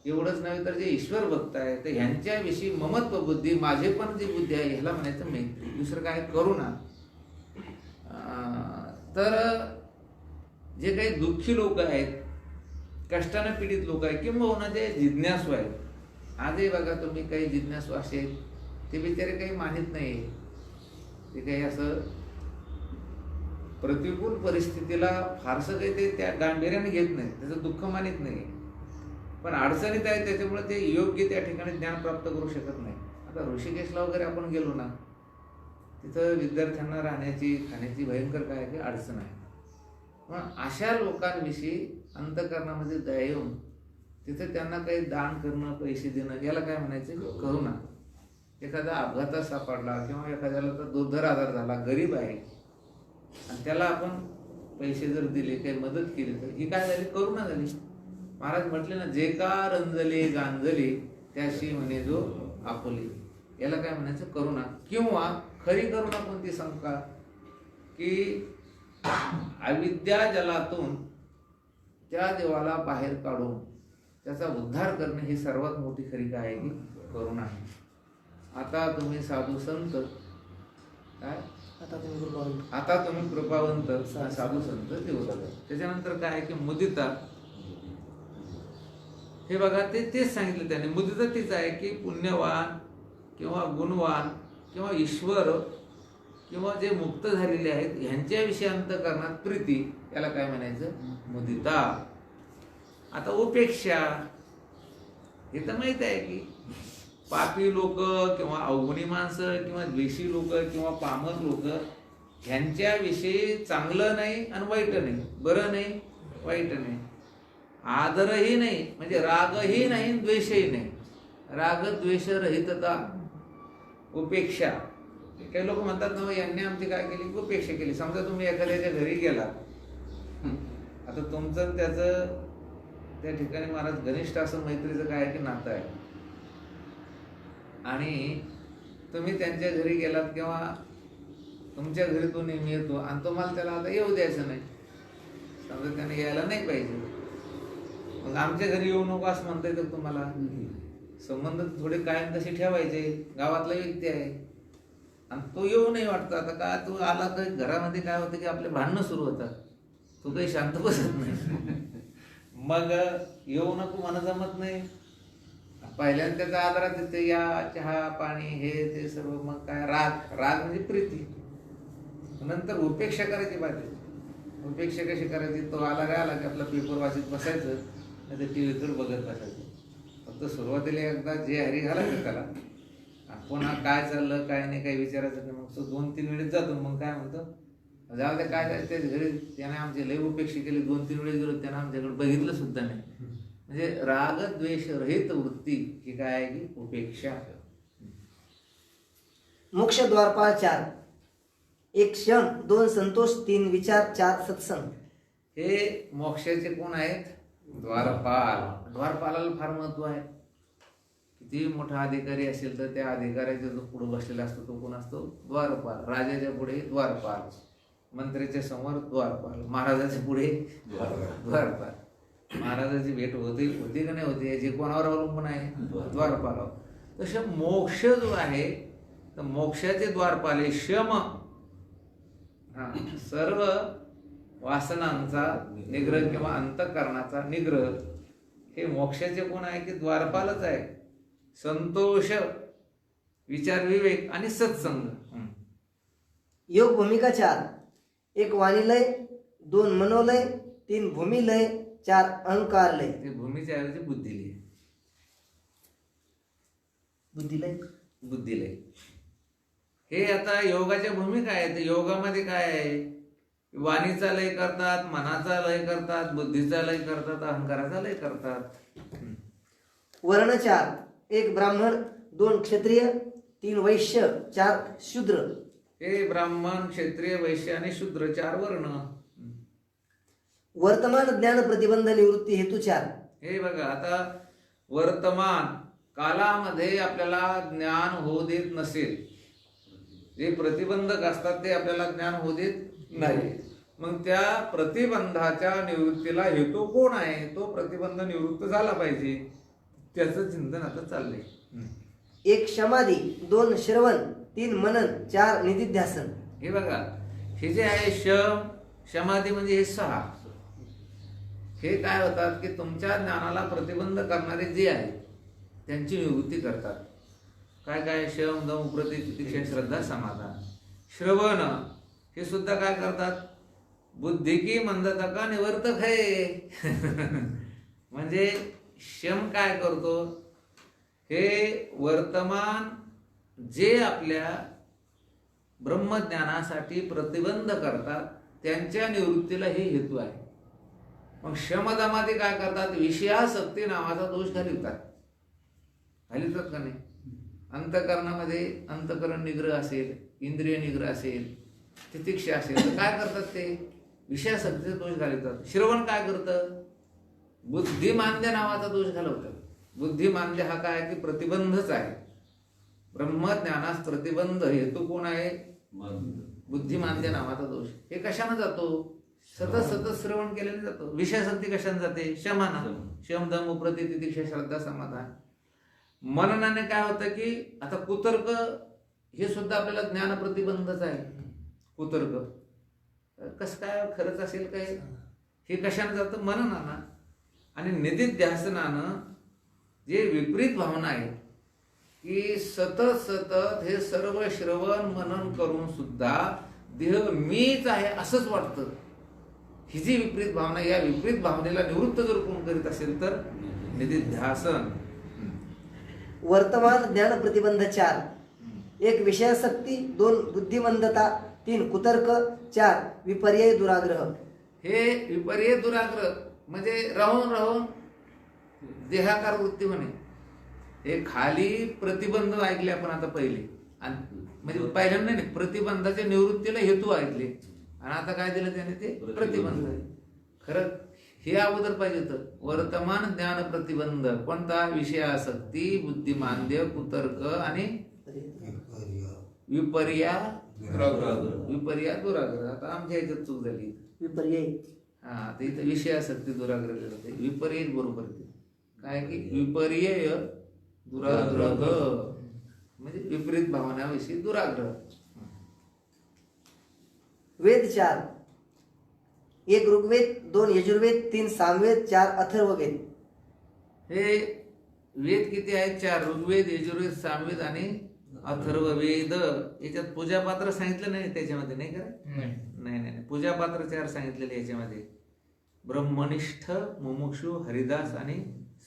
एवढंच नव्हे तर जे ईश्वर भक्त आहे, तर ह्यांच्याविषयी ममत्व बुद्धी, माझेपण जी बुद्धी आहे, ह्याला म्हणायचं मैत्री. दुसरं काय? करुणा. तर जे काही दुःखी लोक आहेत, कष्टाने पीडित लोक आहेत किंवा जे जिज्ञासू आहेत, आजही बघा तुम्ही काही जिज्ञासू असे आहेत, ते बिचारे काही मानित नाही, ते काही असं प्रतिकूल परिस्थितीला फारसं काही ते त्या गांभीर्याने घेत नाही, त्याचं दुःख मानित नाही, पण अडचणीत आहे, त्याच्यामुळे ते योग्य त्या ठिकाणी ज्ञान प्राप्त करू शकत नाही. आता ऋषिकेशला वगैरे आपण गेलो ना, तिथं विद्यार्थ्यांना राहण्याची खाण्याची भयंकर काय की अडचण आहे. पण अशा लोकांविषयी अंतःकरणामध्ये दया येऊन तिथं त्यांना काही दान करणं, पैसे देणं, याला काय म्हणायचं? करुणा. एखादा अपघातात सापडला किंवा एखाद्याला तर दुर्धर आजार झाला, गरीब आहे, आणि त्याला आपण पैसे जर दिले, काही मदत केली, तर ही काय झाली? करुणा झाली. महाराज म्हटले ना, जे का रंजले गांजले त्याशी म्हणे जो आपुले, याला काय म्हणायचं? करुणा. किंवा खरी करुणा कोणती सांगू का? की अविद्या जलातून त्या देवाला बाहेर काढून त्याचा उद्धार करणे, ही सर्वात मोठी खरी काय आहे की करुणा आहे. आता तुम्ही साधू संत काय, आता तुम्ही कृपावंत साधू संत देवता. त्याच्यानंतर काय की मुदिता. हे बघा, तेच सांगितलं त्याने. मुदिता तीच आहे की पुण्यवान किंवा गुणवान किंवा ईश्वर किंवा जे मुक्त झालेले आहेत ह्यांच्याविषयी अंतःकरणात प्रीती, याला काय म्हणायचं? मुदिता. आता उपेक्षा, हे तर माहित आहे की पापी लोक किंवा अवगुणी माणसं किंवा द्वेषी लोक किंवा पामर लोक ह्यांच्याविषयी चांगलं नाही आणि वाईट नाही, बरं नाही वाईट नाही, आदरही नाही, म्हणजे रागही नाही द्वेषही नाही, राग द्वेष रहितता, उपेक्षा. काही लोक म्हणतात ना, यांनी आमची काय केली? उपेक्षा केली. समजा तुम्ही एखाद्याच्या घरी गेला, आता तुमचं त्याचं त्या ठिकाणी महाराज घनिष्ठ असं मैत्रीचं काय आहे की नातं आहे, आणि तुम्ही त्यांच्या घरी गेलात किंवा तुमच्या घरी तो नेहमी येतो आणि तुम्हाला त्याला आता येऊ द्यायचं नाही, समजा त्याने यायला नाही पाहिजे, मग आमच्या घरी येऊ नको असं म्हणता येतं तुम्हाला? संबंध थोडे कायम तसे ठेवायचे. गावातला व्यक्ती आहे आणि तो येऊ नाही वाटतं. आता काय, तो आला तर घरामध्ये काय होतं की आपले भांडणं सुरू होतात, तो काही शांत बसत नाही, मग येऊ नको म्हणा जमत नाही. पहिल्यांदा त्याचा आदरात येते, या चहा पाणी हे ते सर्व, मग काय राग म्हणजे प्रीती. नंतर उपेक्षा करायची पाहिजे. उपेक्षा कशी करायची? तो आला की आपला पेपर वाचत बसायचं, नाही तर टी व्हीवर बघत बसायचं. फक्त सुरुवातीला एकदा जे हरी घालायचं त्याला, पुन्हा काय चाललं काय नाही काही विचारायचं नाही. मग तो 2-3 वेळेस जातो, मग काय म्हणतो, जाऊ दे काय जायचं घरी, त्याने आमची लय उपेक्षा केली, 2-3 वेळेस गेलो, त्याने आमच्याकडे बघितलं सुद्धा नाही. म्हणजे राग द्वेष रहित वृत्ती ही काय आहे की उपेक्षा. मोक्ष द्वारपाल 4. 1 क्षम, 2 संतोष, 3 विचार, 4 सत्संग. हे मोक्षाचे कोण आहेत? द्वारपाल. द्वारपालाला फार महत्व आहे. किती मोठा अधिकारी असेल तर त्या अधिकाऱ्याचा जो पुढे बसलेला असतो तो कोण असतो? द्वारपाल. राजाच्या पुढे द्वारपाल, मंत्र्याच्या समोर द्वारपाल, महाराजाच्या पुढे द्वारपाल. महाराजाची भेट होती का नाही होती याची कोणावर अवलंबून आहे? द्वारपालावर. तसं मोक्ष जो आहे तर मोक्षाचे द्वारपाल आहे शम. सर्व वासनांचा निग्रह किंवा अंतःकरणाचा निग्रह हे मोक्षाचे कोण आहे की द्वारपालच आहे. संतोष, विचार विवेक आणि सत्संग. योग भूमिका 4. 1 वाणीलय, 2 मनोलय, 3 भूमिलय, 4 अहंकारलय. ते भूमीच्या ऐवजी बुद्धिलय. बुद्धिलय. बुद्धिलय हे आता योगाच्या भूमिका आहेत. योगामध्ये काय आहे? वाणीचा लय करतात, मनाचा लय करतात, बुद्धीचा लय करतात, अहंकाराचा लय करतात. वर्ण 4. 1 ब्राह्मण, 2 क्षत्रिय, 3 वैश्य, 4 शूद्र. हे ब्राह्मण, क्षत्रिय, वैश्य आणि शूद्र 4 वर्ण. वर्तमान ज्ञान प्रतिबंध निवृत्ती हेतू 4. हे बघा, आता वर्तमान कालामध्ये आपल्याला ज्ञान होऊ देत नसेल, जे प्रतिबंधक असतात ते आपल्याला ज्ञान होऊ देत नाही. मग त्या प्रतिबंधाच्या निवृत्तीला हेतू कोण आहे? तो प्रतिबंध निवृत्त झाला पाहिजे, त्याचं चिंतन आता चाललंय. 1 समाधी, 2 श्रवण, 3 मनन, 4 निधिध्यासन. हे बघा, हे जे आहे समाधी म्हणजे हे 6, हे काय होतात की तुमच्या ज्ञानाला प्रतिबंध करणारे जे आहे त्यांची निवृत्ती करतात. काय काय? शम, दम, उपरती, तितिक्षा, श्रद्धा, समाधान. श्रवण हे सुद्धा काय करतात? बुद्धी की मंदता का निवर्तक है. म्हणजे शम काय करतो? हे वर्तमान जे आपल्या ब्रह्मज्ञानासाठी प्रतिबंध करतात त्यांच्या निवृत्तीला हे हेतू आहे. मग शमदमादी काय करतात? विषयासक्ती नावाचा दोष घालवतात का नाही? अंतकरणामध्ये अंतकरण निग्रह असेल, इंद्रिय निग्रह असेल, तितिक्षा असेल, तर काय करतात? ते विषयासक्तीचा दोष घालवतात. श्रवण काय करतं? बुद्धिमांद्य नावाचा दोष घालवतात. बुद्धिमांद्य हा काय की प्रतिबंधच आहे. ब्रह्मज्ञानास प्रतिबंध हेतू कोण आहे? बुद्धिमांद्य नावाचा दोष. हे कशानं जातो? सतत सतत श्रवण केल्याने जातो. विषयासक्ती कशाने जाते? शमाना. शम, दम, उपरती, तितिक्षा, श्रद्धा, समाधान. मननाने काय होतं की आता कुतर्क हे सुद्धा आपल्याला ज्ञान प्रतिबंधच आहे. कुतर्क कसं काय खरंच असेल काय? हे कशाने जातं? मननानं. आणि निधिध्यासनानं जे विपरीत भावना आहे की सतत सतत हे सर्व श्रवण मनन करून सुद्धा देह मीच आहे असंच वाटतं. ही जी विपरीत भावना, या विपरीत भावनेला निवृत्त जर कोण करीत असेल तर निधिध्यासन. वर्तमान ज्ञान प्रतिबंध 4. 1 विषयासक्ती, 2 बुद्धिमंदता, 3 कुतर्क, 4 विपर्यय दुराग्रह. हे विपर्यय दुराग्रह म्हणजे राहून राहून देहाकार वृत्ती होणे. हे खाली प्रतिबंध ऐकले आपण आता पहिले, म्हणजे पहिल्यांदा नाही, प्रतिबंधाच्या निवृत्तीला हेतू ऐकले आणि आता काय दिलं त्याने? ते प्रतिबंध. खरं हे अगोदर पाहिजे होतं. वर्तमान ज्ञान प्रतिबंध कोणता? विषयासक्ती, बुद्धिमांद्य, कुतर्क आणि विपर्या दुराग्रह. आता आमच्या ह्याच्यात चूक झाली. विपर्यय. हा, तर इथं विषयासक्ती दुराग्रह होते. विपर्यय बरोबर ते काय की विपर्यय दुराग्रह म्हणजे विपरीत भावनाविषयी दुराग्रह. वेद 4. 1 ऋग्वेद, 2 यजुर्वेद, 3 सामवेद, 4 अथर्ववेद. हे वेद किती आहेत? 4. ऋग्वेद, यजुर्वेद, सामवेद आणि अथर्ववेद. याच्यात पूजापात्र सांगितलं नाही त्याच्यामध्ये, नाही का? नाही. पूजापात्र 4 सांगितलेले याच्यामध्ये. ब्रह्मनिष्ठ, मुमुक्षु, हरिदास आणि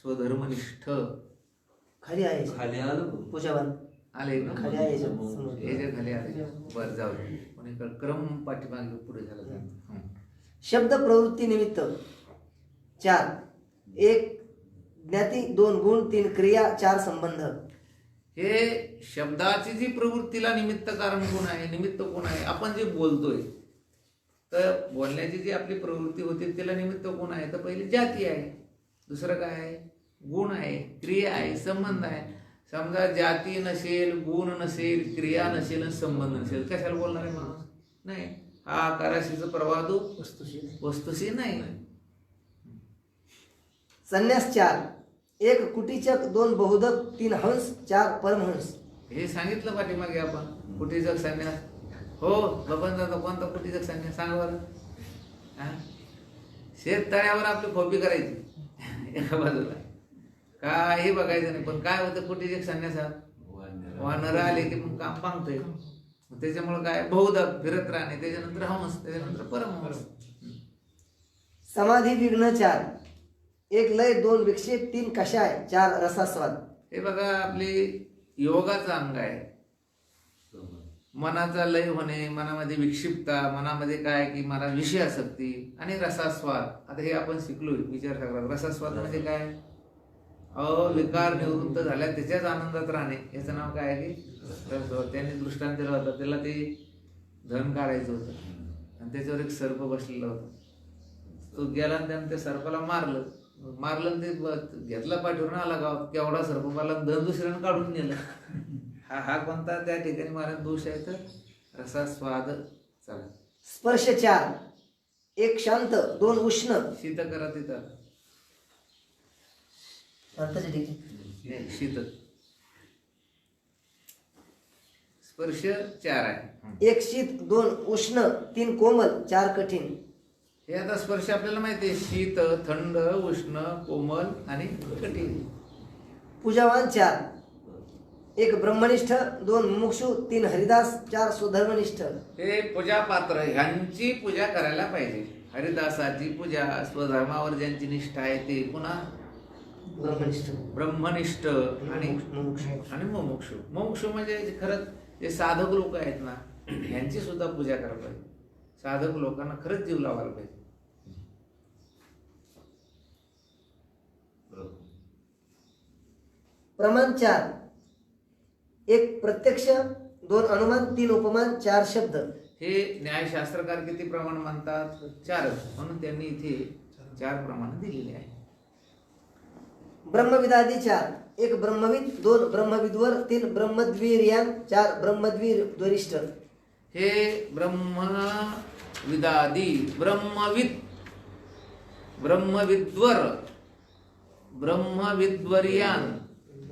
स्वधर्मनिष्ठ. खाली आहे. खाली आलं पूजावान आले ना? खाली आहे. याच्या खाली आले. बरं, जाऊ दे. कोणी क्रम पाठीमागे पुढे झाला. शब्द प्रवृत्ती निमित्त 4. 1 ज्ञाती, 2 गुण, 3 क्रिया, 4 संबंध. हे शब्दाची जी प्रवृत्तीला निमित्त कारण कोण आहे? निमित्त कोण आहे? आपण जे बोलतोय तर बोलण्याची जी आपली प्रवृत्ती होती त्याला निमित्त कोण आहे? तर पहिली जाती आहे, दुसरं काय आहे? गुण आहे, क्रिया आहे, संबंध आहे. समजा जाती नसेल, गुण नसेल, क्रिया नसेल आणि संबंध नसेल, कशाला बोलणार आहे माणूस? नाही. हा आकाराशीचा प्रवाह वस्तुशी नाही. संन्यास 4. 1 कुटीचक, 2 बहुधक, 3 हंस, 4 परमहंस. हे सांगितलं पाठीमागे आपण. कुटीचक संन्यास. हो बबन दादा, कोणता कुटीचक संन्यास सांगा बरं. शेत तळ्यावर आपली खोपी करायची एका बाजूला काही बघायचं नाही. पण काय होतं कुठे एक संन्यासात वानर आले की मग काम पांगतंय. त्याच्यामुळे काय बहुधा फिरत राहणे, त्याच्यानंतर हंस, त्याच्यानंतर परमहंस. समाधी विघ्न 4, 1 लय, 2 विक्षेप, 3 कषाय, 4 रसास्वाद. हे बघा आपले योगाचं अंग आहे. मनाचा लय होणे, मनामध्ये विक्षिप्तता, मनामध्ये काय की मला विषयासक्ती आणि रसास्वाद. आता हे आपण शिकलोय विचार करा. रसास्वाद म्हणजे काय? अविकार निवृत्त झाल्या त्याच्याच आनंदात राहणे, याचं नाव काय आहे की रसास्वाद. त्यांनी दृष्टांत दिला होता. त्याला ते धन काढायचं होतं आणि त्याच्यावर एक सर्प बसलेला होता. तो गेला आणि त्याने त्या सर्पाला मारलं आणि ते घेतला पाठवून आला गावात. केवढा सर्प मला धन दुसऱ्यानं काढून नेलं. हा कोणता त्या ठिकाणी महाराज दोष आहे तर रसास्वाद. चला स्पर्श 4, 1 शांत, 2 उष्ण. शीत करा तिथं. शांताच्या ठिकाणी नाही, शीत. स्पर्श 4 आहे. 1 शीत, 2 उष्ण, 3 कोमल, 4 कठीण. हे आता स्पर्श आपल्याला माहिती आहे. शीत, थंड, उष्ण, कोमल आणि कठीण. पूजावान 4, 1 ब्रह्मनिष्ठ, 2 मुमुक्षु, 3 हरिदास, 4 स्वधर्मनिष्ठ. हे पूजा पात्र, ह्यांची पूजा करायला पाहिजे. हरिदासाची पूजा, स्वधर्मावर ज्यांची निष्ठा आहे ते, पुन्हा ब्रह्मनिष्ठ आणि मुमुक्षु. मुमुक्षु म्हणजे खरंच जे साधक लोक आहेत ना, ह्यांची सुद्धा पूजा करायला पाहिजे. साधक लोकांना खरंच जीव लावायला पाहिजे. प्रमाण 4, 1 प्रत्यक्ष, 2 अनुमान, 3 उपमान, 4 शब्द. हे न्यायशास्त्रकार किती प्रमाण मानतात? 4च. म्हणून त्यांनी इथे 4 प्रमाण दिलेली आहे. ब्रह्मविदादी 4, 1 ब्रह्मविद, 2 ब्रह्मविद्वर, 3 ब्रह्मद्वीर्यान, 4 ब्रह्मद्वीरद्वरिष्ठ. हे ब्रह्मविदादी, ब्रह्मविद, ब्रह्मविद्वर, ब्रह्मविद्वर्यान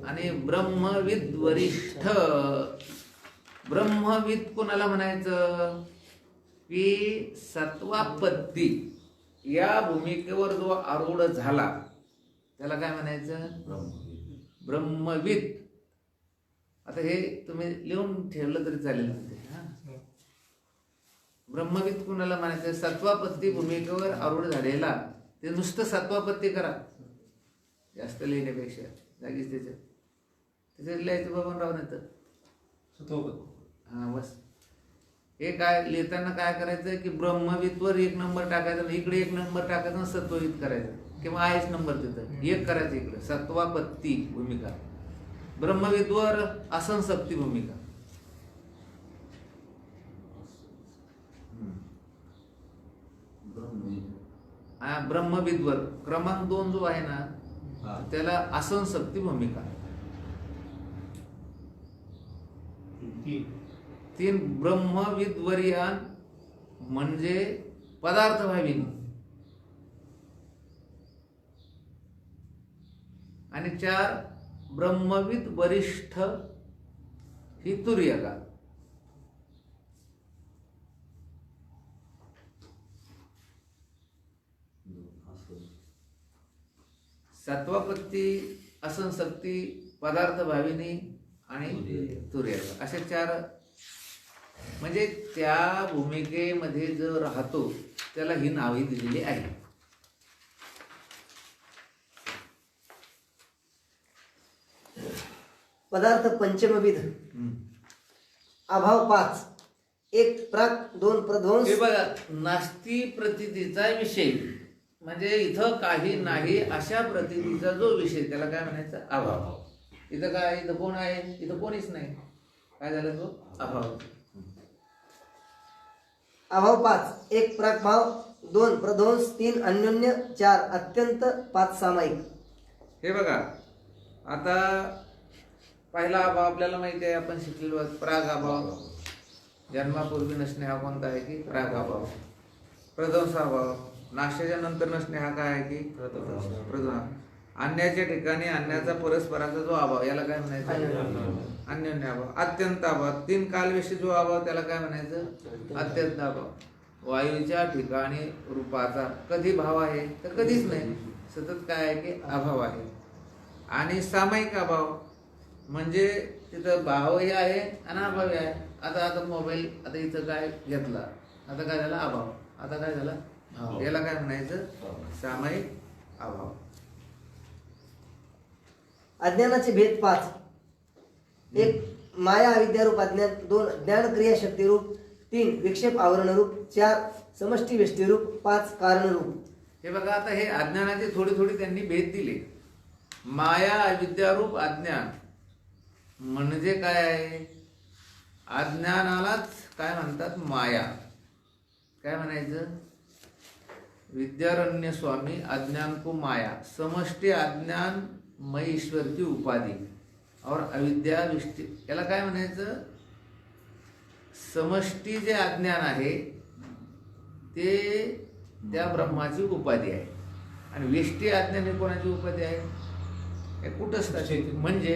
आणि ब्रह्मविद्वरिष्ठ. ब्रह्मविद कोणाला म्हणायचं की सत्वापत्ती या भूमिकेवर जो आरूढ झाला त्याला काय म्हणायचं? ब्रह्मविद. आता हे तुम्ही लिहून ठेवलं तरी चालेल. ब्रह्मविद कुणाला म्हणायचं? सत्वापत्ती भूमिकेवर आरूढ झालेला. ते नुसतं सत्वापत्ती करा, जास्त लिहिण्यापेक्षा जागीच त्याच्यात लिहायचं बबनराव नाही तर हा बस. हे काय लिहिताना काय करायचं की ब्रह्मविदवर 1 नंबर टाकायचा, इकडे 1 नंबर टाकायचा, सत्वविद करायचं किंवा आहेच नंबर तिथं 1 करायचं इकडे. सत्वापत्ती भूमिका. ब्रह्मविदवर असंसक्ती भूमिका. ब्रह्मविदवर क्रमांक 2 जो आहे ना त्याला असंसक्ती भूमिका. 3 ब्रह्मविद्वर्यान म्हणजे पदार्थ भाविनी आणि 4 ब्रह्मविद वरिष्ठ ही तुर्यका. सत्वापत्ती, असंसक्ती, पदार्थ भाविनी आणि तुर्यका असे 4 म्हणजे त्या भूमिकेमध्ये जो राहतो त्याला ही नावे दिलेली आहे. पदार्थ पंचमविध. अभाव 5, 1 प्राक, 2 प्रध्वंस. हे बघा, नास्ती प्रतीतीचा विषय म्हणजे इथं काही नाही अशा प्रतीतीचा जो विषय त्याला काय म्हणायचं? अभाव. इथं काय? इथं कोण आहे? इथं कोणीच नाही. काय झालं? तो अभाव. अभाव 5, 1 प्राकभाव, 2 प्रध्वंस, 3 अन्योन्य, 4 अत्यंत, 5 सामायिक. हे बघा, आता पहिला अभाव आपल्याला माहिती आहे, आपण शिकलेलो आहोत. प्राग अभाव, जन्मापूर्वी नसणे हा कोणता आहे की प्राग अभाव. प्रध्वंस अभाव, नाशाच्या नंतर नसणे हा काय आहे की प्रध्वंस. अन्याच्या ठिकाणी अन्याचा परस्पराचा जो अभाव याला काय म्हणायचं? अन्योन्य अभाव. अत्यंत अभाव, 3 कालविषयी जो अभाव त्याला काय म्हणायचं? अत्यंत अभाव. वायूच्या ठिकाणी रूपाचा कधी भाव आहे तर कधीच नाही, सतत काय आहे की अभाव आहे. आणि सामायिक अभाव म्हणजे तिथं भावही आहे आणि अभावही आहे. आता मोबाईल आता इथं काय घेतला, आता काय झाला अभाव, आता काय झाला भाव. याला काय म्हणायचं सामायिक अभाव. अज्ञानाचे भेद 5. 1 माया अविद्या रूप अज्ञान. 2 ज्ञान क्रिया शक्ती रूप. 3 विक्षेप आवरण रूप. 4 समष्टी व्यष्टी रूप. 5 कारण रूप. हे बघा, आता हे अज्ञानाचे थोडे थोडे त्यांनी भेद दिले. माया अविद्यारूप अज्ञान म्हणजे काय आहे? अज्ञानालाच काय म्हणतात माया. काय म्हणायचं? विद्यारण्य स्वामी अज्ञान को माया, समष्टि अज्ञान मय ईश्वर की उपाधि और अविद्या विष्टी. याला काय म्हणायचं? समष्टी जे अज्ञान आहे ते त्या ब्रह्माची उपाधी आहे आणि विष्टी अज्ञान ही कोणाची उपाधी आहे? हे कुटस्थाची. म्हणजे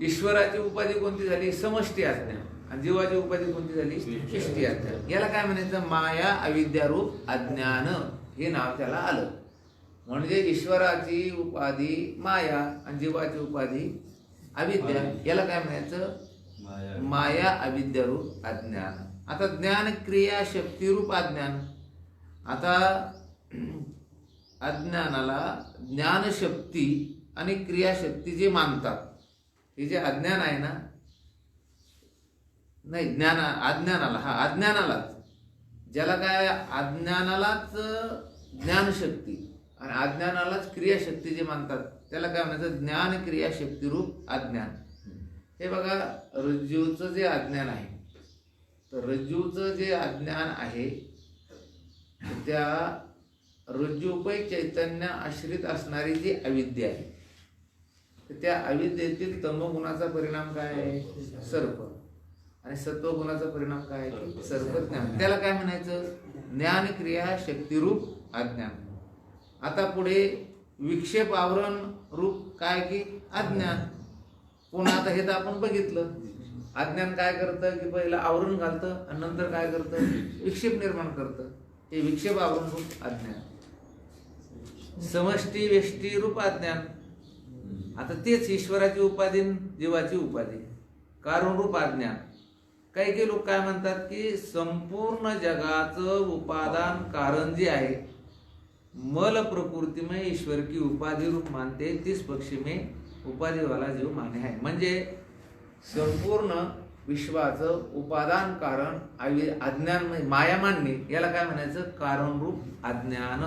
ईश्वराची उपाधी कोणती झाली? समष्टी अज्ञान. आणि जीवाची उपाधी कोणती झाली? विष्टी अज्ञान. याला काय म्हणायचं? माया अविद्यारूप अज्ञान हे नाव त्याला आलं. म्हणजे ईश्वराची उपाधी माया आणि जीवाची उपाधी अविद्या. याला काय म्हणायचं? माया अविद्यारूप अज्ञान. आता ज्ञान क्रिया शक्तीरूप अज्ञान. आता अज्ञानाला ज्ञानशक्ती आणि क्रियाशक्ती जे मानतात, हे जे अज्ञान आहे ना, नाही अज्ञानालाच ज्याला काय अज्ञानालाच ज्ञानशक्ती आणि अज्ञानालाच क्रियाशक्ती जे मानतात त्याला काय म्हणायचं? ज्ञान क्रियाशक्ती रूप अज्ञान. हे बघा, रज्जूचं जे अज्ञान आहे, तर रज्जूचं जे अज्ञान आहे त्या रज्जूपै चैतन्य आश्रित असणारी जी अविद्या आहे, तर त्या अविद्येतील तमोगुणाचा परिणाम काय आहे? सर्प. आणि सत्वगुणाचा परिणाम काय आहे? सर्पज्ञान. त्याला काय म्हणायचं? ज्ञान क्रिया शक्तिरूप अज्ञान. आता पुढे विक्षेप आवरण रूप काय की अज्ञान. पुन्हा आता हे तर आपण बघितलं, अज्ञान काय करतं की पहिलं आवरण घालतं आणि नंतर काय करतं? विक्षेप निर्माण करतं. हे विक्षेप आवरण रूप अज्ञान. समष्टी व्यष्टी रूप अज्ञान. आता तेच ईश्वराची उपाधी जीवाची उपाधी कारण रूप अज्ञान. काही काही लोक काय म्हणतात की संपूर्ण जगाचं उपादान कारण जे आहे मल प्रकृति में ईश्वर की उपाधि रूप मानते, तीस पक्षी में उपाधि वाला जीव माने है. म्हणजे संपूर्ण विश्वाचं उपादान कारण अज्ञान माया मानणे, याला काय म्हणायचं? कारण रूप अज्ञान.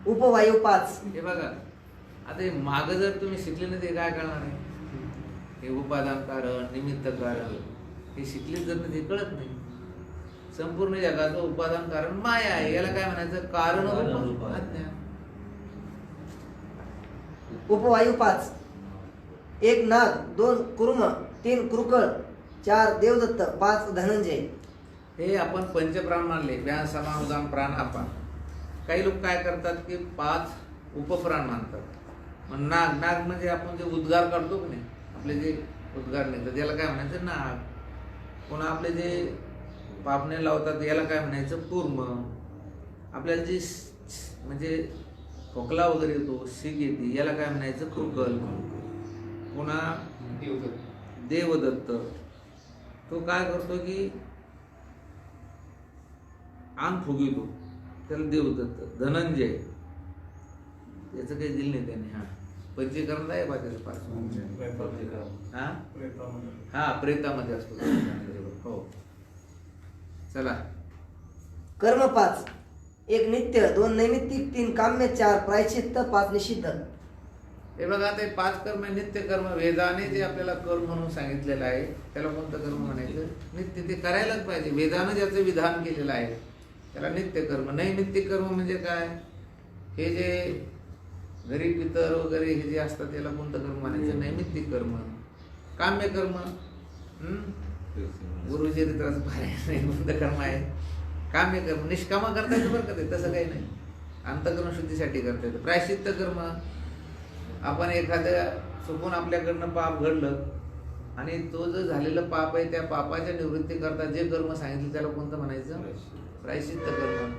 उपवायू 5. हे बघा, आता हे माग जर तुम्ही शिकले नाही ते काय कळणार आहे? हे उपादान कारण निमित्त कारण हे शिकले जर नाही ते कळत नाही. संपूर्ण जगाचं उपादान कारण माया आहे, याला काय म्हणायचं? कारण रूप अज्ञान. उपवायू 5. 1 नाग. 2 कुर्म. 3 कृकळ. 4 देवदत्त. 5 धनंजय. हे आपण पंचप्राण मानले, व्यान समान उदान प्राण अपान. काही लोक काय करतात की 5 उपप्राण मानतात. मग नाग म्हणजे आपण जे उद्गार काढतो की नाही, आपले जे उद्गार निघतात त्याला काय म्हणायचं? नाग. पुन्हा आपले जे पापणे लावतात याला काय म्हणायचं? कूर्म. आपल्याला जी म्हणजे खोकला वगैरे येतो, शीग येते, याला काय म्हणायचं? कृकल. पुन्हा देवदत्त, तो काय करतो की अंग फुगितो, त्याला देवदत्त. धनंजय, त्याचं काही दिलं नाही त्याने. हा पंचीकरण आहे बा त्याचं 5. हा प्रेतामध्ये असतो. हो. चला. कर्म 5. 1 नित्य. 2 नैमित्तिक. 3 काम्य. 4 प्रायश्चित्त. 5 निषिद्ध. हे बघा, ते 5 कर्म नित्य कर्म. वेदाने जे आपल्याला कर्म म्हणून सांगितलेलं आहे त्याला कोणतं कर्म म्हणायचं? नित्य. ते करायलाच पाहिजे. वेदानं ज्याचं विधान केलेलं आहे त्याला नित्य कर्म. नैमित्तिक कर्म म्हणजे काय? हे जे घरी पितर वगैरे हे जे असतात त्याला कोणतं कर्म म्हणायचं? नैमित्तिक कर्म. काम्य कर्म गुरुचरित्राचं पारायण नाही, कोणतं कर्म आहे? काम्य कर्म. निष्काम करता येतं बरं का ते, तसं काही नाही. अंतःकरण शुद्धीसाठी करता येतं. प्रायश्चित्त कर्म, आपण एखाद्या चुकून आपल्याकडनं पाप घडलं आणि तो जो झालेलं पाप आहे त्या पापाच्या निवृत्ती करता जे कर्म सांगितलं त्याला कोणतं म्हणायचं? प्रायश्चित्त कर्म.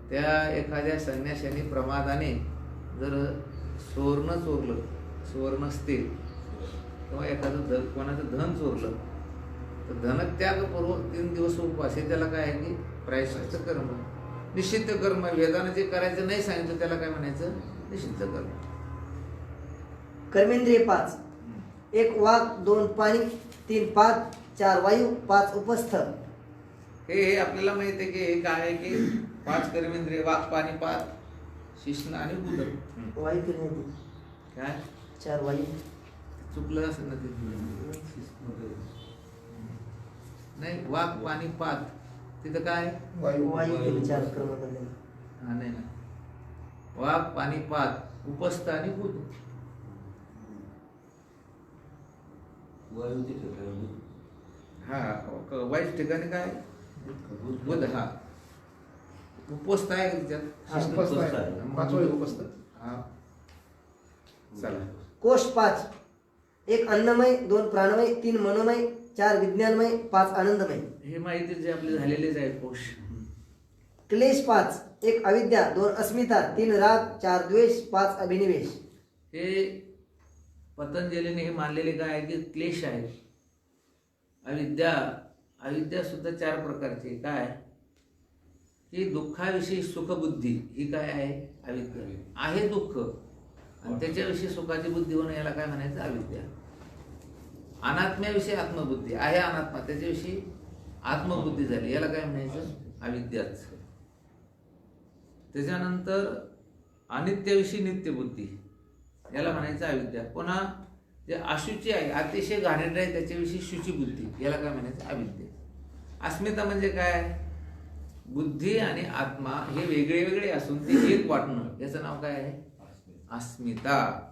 त्या एखाद्या संन्याशाने प्रमादाने जर सुवर्ण चोरलं, सुवर्णस्ते किंवा एखादं कोणाचं धन चोरलं तर धनत्यागपूर्वक 3 दिवस उपवास हे त्याला काय आहे की प्रायश्चित्त कर्म, निषिद्ध कर्म. वेदानं जे करायचं नाही सांगितलं त्याला काय म्हणायचं? निषिद्ध कर्म. कर्मेंद्रिय 5. 1 वाक, 2 पाणी, 3 पाद, 4 वायू, 5 उपस्थ. हे आपल्याला माहिती आहे की हे काय आहे की 5 कर्मेंद्रिय वाक, पाणी, पाद, शिष्ण आणि उदक. वायू केली नाही काय 4 वायू. चुकलं असेल ना ते? नाही, वाक, पाणी, पाद तिथं काय? वायू वायू केली 4 कर्म केले. हा नाही ना, वाक, पाणी, पाद, उपस्थ आणि बुध. हा वाईट ठिकाणी काय? बुध. हा उपस्थ आहे त्याच्यात. हा, उपस्थ आहे. 5 वायू उपस्थ. हा चला. कोश 5. 1 अन्नमय, 2 प्राणमय, 3 मनोमय, 4 विज्ञानमय, 5 आनंदमय. हे माहिती जे आपले झालेलेच आहे कोश. क्लेश 5. 1 अविद्या, 2 अस्मिता, 3 राग, 4 द्वेष, 5 अभिनिवेश. हे पतंजलीने हे मानलेले काय आहे की क्लेश आहे. अविद्या, अविद्या सुद्धा 4 प्रकारची. काय की दुःखाविषयी सुखबुद्धी ही काय आहे? अविद्या आहे. दुःख आणि त्याच्याविषयी सुखाची बुद्धी होणं याला काय म्हणायचं? अविद्या. अनात्म्याविषयी आत्मबुद्धी आहे. अनात्मा त्याच्याविषयी आत्मबुद्धी झाली याला काय म्हणायचं? अविद्याच. त्याच्यानंतर अनित्याविषयी नित्यबुद्धी याला म्हणायचं अविद्या. पुन्हा जे अशुची आहे, अतिशय घाणेरडे आहे त्याच्याविषयी शुचिबुद्धी याला काय म्हणायचं? अविद्या. अस्मिता म्हणजे काय? बुद्धी आणि आत्मा हे वेगळे वेगळे असून ते एक वाटणं याचं नाव काय आहे? अस्मिता.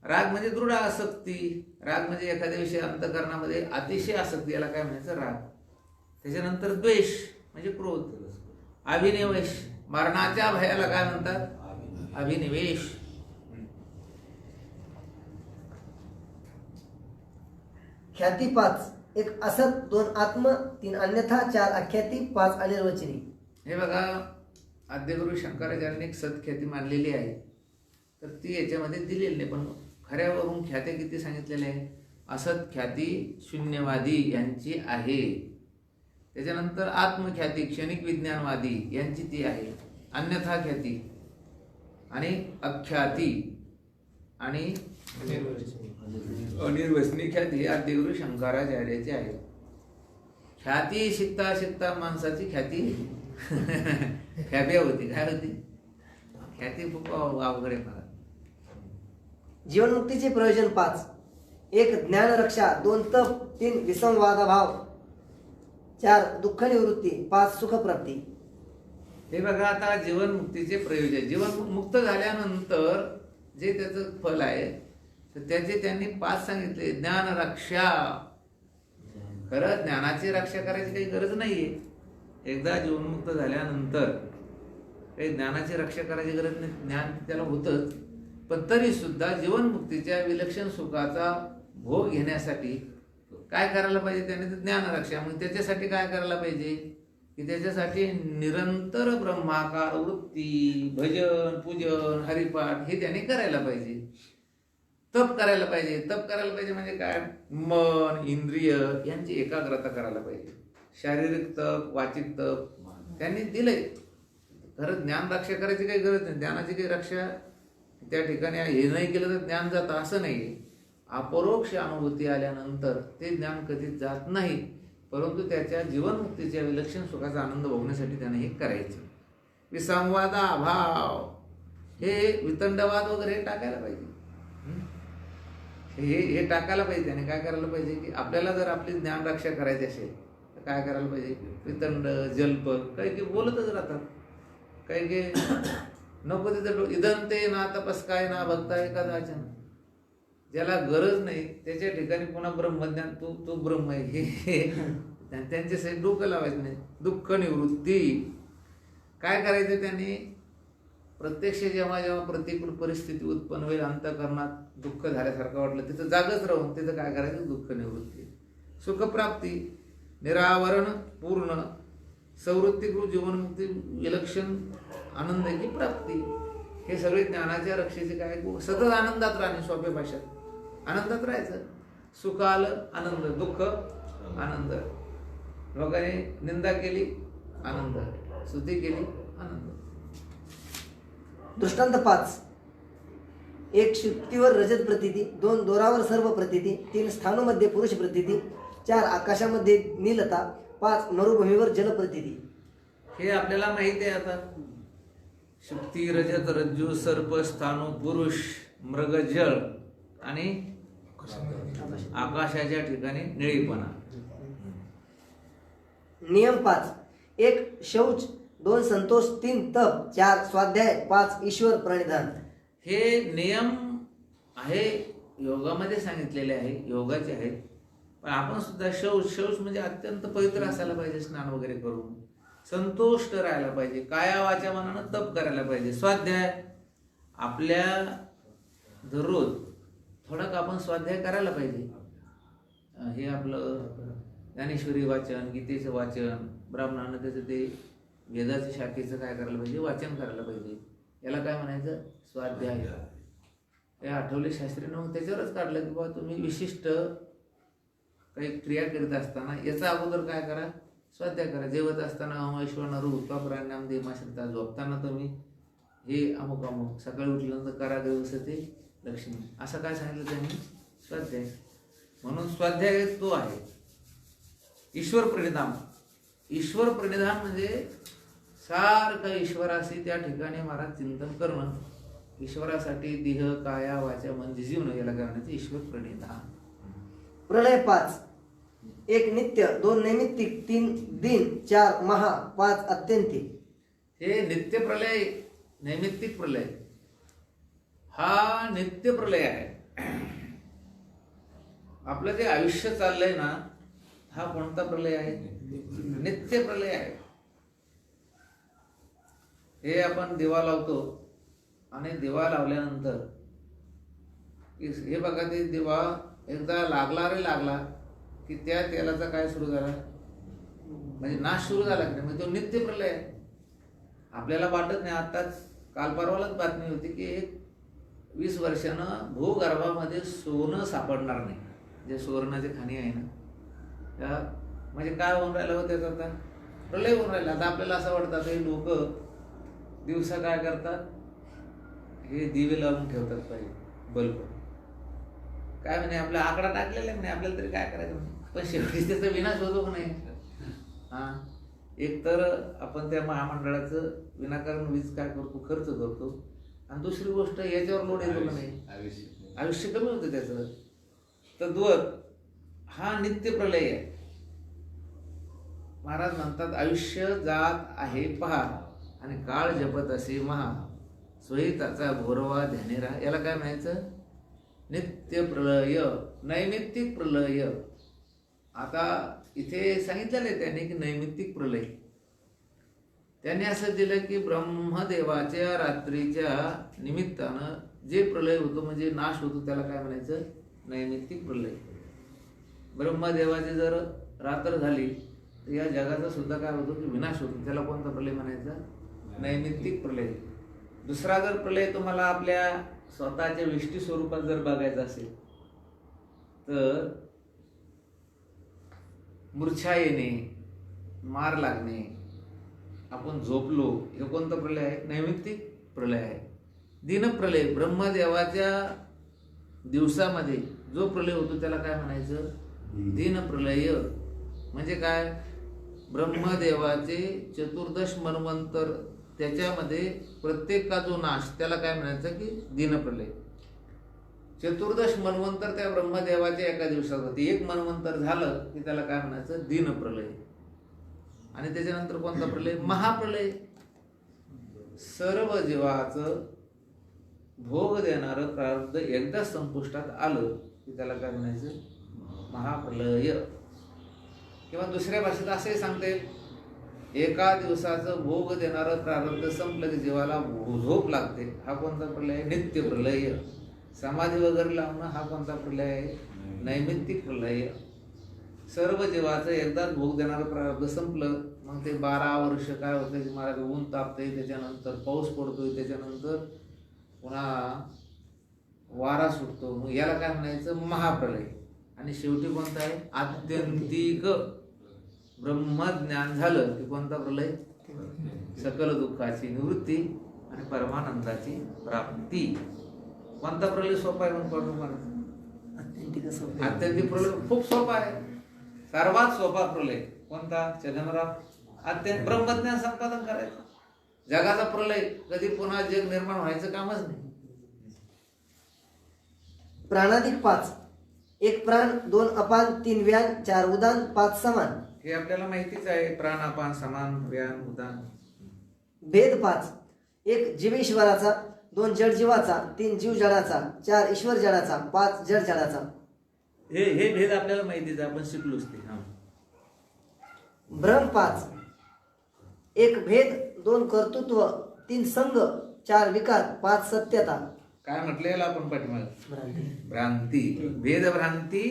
राग म्हणजे दृढ आसक्ती. राग म्हणजे एखाद्या विषयी अंतःकरणामध्ये अतिशय आसक्ती याला काय म्हणायचं? राग. त्याच्यानंतर द्वेष म्हणजे क्रोध. अभिनिवेश मरणाच्या भयाला काय म्हणतात? अभिनिवेश. ख्याती 5. 1 असत, 2 आत्म, 3 अन्यथा, 4 आख्याती, 5 अनिर्वचनी. हे बघा, आद्यगुरु शंकराचार्यांनी एक सत्ख्याती मानलेली आहे तर ती याच्यामध्ये दिलेली नाही. पण खऱ्यावरून ख्यात्या किती सांगितलेल्या आहे? असत ख्याती शून्यवादी यांची आहे. त्याच्यानंतर आत्मख्याती क्षणिक विज्ञानवादी यांची ती आहे. अन्यथा ख्याती आणि अख्याती आणि अनिर्वचनी ख्याती हे आद्यगुरु शंकराचार्याची आहे. ख्याती शिकता शिकता माणसाची ख्याती ख्याप्या होती. काय होती? ख्याती खूप अवघड आहे मला. जीवनमुक्तीचे प्रयोजन 5. 1 ज्ञानरक्षा, 2 तप, 3 विसंवादाभाव, 4 दुःख निवृत्ती, 5 सुखप्राप्ती. हे बघा, आता जीवनमुक्तीचे प्रयोजन. जीवन मुक्त झाल्यानंतर जे त्याचं फल आहे तर त्याचे त्यांनी 5 सांगितले. ज्ञानरक्षा. खरं ज्ञानाची रक्षा करायची काही गरज नाहीये. एकदा जीवनमुक्त झाल्यानंतर काही ज्ञानाची रक्षा करायची गरज नाही. ज्ञान त्याला होतच. पण तरी सुद्धा जीवनमुक्तीच्या विलक्षण सुखाचा भोग घेण्यासाठी काय करायला पाहिजे? त्याने तर ज्ञानरक्षा. मग त्याच्यासाठी काय करायला पाहिजे की त्याच्यासाठी निरंतर ब्रह्माकार वृत्ती, भजन, पूजन, हरिपाठ हे त्याने करायला पाहिजे. तप करायला पाहिजे. तप करायला पाहिजे म्हणजे काय? मन, इंद्रिय यांची एकाग्रता करायला पाहिजे. शारीरिक तप, वाचिक तप त्यांनी दिलंय. खरं ज्ञान रक्षा करायची काही गरज नाही. ज्ञानाची काही रक्षा त्या ठिकाणी हे नाही केलं तर ज्ञान जातं असं नाही. अपरोक्ष अनुभूती आल्यानंतर ते ज्ञान कधीच जात नाही. परंतु त्याच्या जीवनमुक्तीच्या विलक्षण सुखाचा आनंद भोगण्यासाठी त्याने हे करायचं. विसंवादा अभाव हे वितंडवाद वगैरे टाकायला पाहिजे. हे टाकायला पाहिजे. त्याने काय करायला पाहिजे की आपल्याला जर आपली ज्ञान रक्षा करायची असेल तर काय करायला पाहिजे? वितंड, जल्प काही की बोलतच राहतात. काही की नको तिथं इदं ते ना तपस्काय ना भक्ताय का वाचन. ज्याला गरज नाही त्याच्या ठिकाणी पुन्हा ब्रह्मज्ञान तू ब्रह्म आहे हे त्यांच्यासाठी डोकं लावायचं नाही. दुःख निवृत्ती काय करायचं? त्यांनी प्रत्यक्ष जेव्हा जेव्हा प्रतिकूल परिस्थिती उत्पन्न होईल, अंतःकरणात दुःख झाल्यासारखं वाटलं तिथं जागच राहून तिथं काय करायचं? दुःख निवृत्ती. सुखप्राप्ती निरावरण पूर्ण सवृत्तीकृत जीवनमुक्ती विलक्षण आनंदाची प्राप्ती. हे सगळे ज्ञानाच्या रक्षेचे काय सतत आनंदात राहणे. सोप्या भाषेत आनंदात राहायचं. सुख आलं आनंद, दुःख आनंद. लोकांनी निंदा केली आनंद, स्तुती केली आनंद. दृष्टांत 5. 1 शुद्धीवर रजत प्रतीती, 2 दोरावर सर्व प्रतीती, 3 स्थानूमध्ये पुरुष प्रतीती, 4 आकाशामध्ये नीलता, 5 मरुभूमीवर जल प्रतीती. हे आपल्याला माहिती आहे. आता शुक्ती, रजत, रज्जू, सर्प, स्थाणू, पुरुष, मृग, जळ आणि आकाशाच्या ठिकाणी निळीपणा. नियम 5. 1 शौच, 2 संतोष, 3 तप, 4 स्वाध्याय, 5 ईश्वर प्रणिधान. हे नियम आहे योगामध्ये सांगितलेले आहे, योगाचे आहेत. पण आपण सुद्धा शौच म्हणजे अत्यंत पवित्र असायला पाहिजे, स्नान वगैरे करून. संतुष्ट राहायला पाहिजे, काया वाचा मनानं तप करायला पाहिजे. स्वाध्याय आपल्या दररोज थोडा का आपण स्वाध्याय करायला पाहिजे. हे आपलं ज्ञानेश्वरी वाचन, गीतेचं वाचन, ब्राह्मणानं त्याचं ते वेदाच्या शाखेचं काय करायला पाहिजे, वाचन करायला पाहिजे. याला काय म्हणायचं, स्वाध्याय. हे आठवले शास्त्रीनं मग त्याच्यावरच काढलं की बाबा तुम्ही विशिष्ट काही क्रिया करीत असताना याचा अगोदर काय करा, स्वाध्याय करा. जेवत असताना अमैश्वर नरू उत्पापराण्याम देमाश्रिता, झोपताना तुम्ही हे अमुक अमुक, सकाळी उठल्यानंतर करा देवसते लक्ष्मी, असं काय सांगितलं त्यांनी, स्वाध्याय. म्हणून स्वाध्याय तो आहे. ईश्वर प्रणिधान. ईश्वर प्रणिधान म्हणजे सारखं ईश्वराशी त्या ठिकाणी महाराज चिंतन करणं. ईश्वरासाठी देह, काया, वाचा, मन जीवन याला काय म्हणायचं, ईश्वर प्रणिधान. प्रलय 5. 1 नित्य, 2 नैमित्तिक, 3 दिन, 4 महा, 5 अत्यंतिक. हे नित्य प्रलय, नैमित्तिक प्रलय, हा नित्य प्रलय आहे. आपलं जे आयुष्य चाललंय ना, हा कोणता प्रलय आहे, नित्य प्रलय आहे. हे आपण दिवा लावतो आणि दिवा लावल्यानंतर हे बघा, ते दिवा एकदा लागला रे लागला की त्या तेलाचा काय सुरू झाला, म्हणजे नाश सुरू झाला की नाही, म्हणजे तो नित्य प्रलय आहे. आपल्याला वाटत नाही. आताच काल परवालाच बातमी होती की 20 वर्षानं भूगर्भामध्ये सोनं सापडणार नाही. जे सुवर्णाचे खाणी आहे ना, त्या म्हणजे काय होऊन राहिलं होतं, त्याचा आता प्रलय होऊन राहिला. आता आपल्याला असं वाटतं हे लोक दिवसा काय करतात, हे दिवे लावून ठेवतात पाहिजे, बल्ब. काय म्हणे आपला आकडा टाकलेला आहे म्हणे, आपल्याला तरी काय करायचं म्हणे. पण शेवटी त्याचा विनाश होतो का नाही. हा, एक तर आपण त्या महामंडळाचं विनाकारण वीज काय करतो, खर्च करतो. आणि दुसरी गोष्ट याच्यावर लोड येतो का नाही, आयुष्य कमी होतं त्याचं. तद्वत हा नित्य प्रलय आहे. महाराज म्हणतात आयुष्य जात आहे पहा आणि काळ जपत असे महा, सोयी त्याचा भोरवा ध्यानेरा. याला काय म्हणायचं, नित्य प्रलय, नैमित्तिक प्रलय. आता इथे सांगितलेलं आहे त्यांनी की नैमित्तिक प्रलय. त्यांनी असं दिलं की ब्रह्मदेवाच्या रात्रीच्या निमित्तानं जे प्रलय होतो म्हणजे नाश होतो त्याला काय म्हणायचं, नैमित्तिक प्रलय. ब्रह्मदेवाची जर रात्र झाली तर या जगाचा सुद्धा काय होतो की विनाश होतो, त्याला कोणता प्रलय म्हणायचा, नैमित्तिक प्रलय. दुसरा जर प्रलय तुम्हाला आपल्या स्वतःच्या विष्टी स्वरूपात जर बघायचा असेल तर मूर्छा येणे, मार लागणे, आपण झोपलो, हे कोणता प्रलय आहे, नैमित्तिक प्रलय आहे. दिनप्रलय, ब्रह्मदेवाच्या दिवसामध्ये जो प्रलय होतो त्याला काय म्हणायचं, दिनप्रलय. म्हणजे काय, ब्रह्मदेवाचे 14 मन्वंतर त्याच्यामध्ये प्रत्येक जो नाश त्याला काय म्हणायचं की दिनप्रलय. 14 मन्वंतर त्या ब्रह्मदेवाच्या एका दिवसात होते. 1 मन्वंतर झालं की त्याला काय म्हणायचं, दिनप्रलय. आणि त्याच्यानंतर कोणता प्रलय, महाप्रलय. सर्व जीवाचं भोग देणारं प्रारब्ध एकदा संपुष्टात आलं की त्याला काय म्हणायचं, महाप्रलय. किंवा दुसऱ्या भाषेत असंही सांगता येईल, एका दिवसाचं भोग देणारं प्रारब्ध संपलं की जीवाला झोप लागते, हा कोणता प्रलय आहे, नित्य प्रलय. समाधी वगैरे लावणं हा कोणता प्रलय आहे, नैमित्तिक प्रलय. सर्व जीवाचं एकदाच भोग देणारं प्रारब्ध संपलं मग ते 12 वर्ष काय होतं की महाराज ऊन तापतंय, त्याच्यानंतर पाऊस पडतोय, त्याच्यानंतर पुन्हा वारा सुटतो, मग याला काय म्हणायचं? महाप्रलय. आणि शेवटी कोणता आहे? आत्यंतिक ब्रह्मज्ञान झालं की कोणता प्रलय? सकल दुःखाची निवृत्ती आणि परमानंदाची प्राप्ती. कोणता प्रलय सोपा आहे? म्हणून आत्यंतिक प्रलय खूप सोपा आहे. सर्वात सोपा प्रलय कोणता? छगनराव, अत्यंत ब्रह्मज्ञान संपादन करायचं. जगाचा प्रलय कधी पुन्हा जग निर्माण व्हायचं कामच नाही. प्राणाधिक 5. 1 प्राण, 2 अपान, 3 व्यान, 4 उदान, 5 समान. हे आपल्याला माहितीच आहे. प्राण, अपान, समान, व्यान, उदान. भेद 5. 1 जीवेश्वराचा, 2 जड जीवाचा, 3 जीव जडाचा, 4 ईश्वर जडाचा, 5 जड जडाचा. हे भेद आपल्याला माहितीच आहे, आपण शिकलोच ते. ब्रह्म 5. 1 भेद, 2 कर्तृत्व, 3 संग, 4 विकार, 5 सत्यता. काय म्हटलेलं आपण पाठीमागे? भ्रांती. भ्रांती, भेद भ्रांती,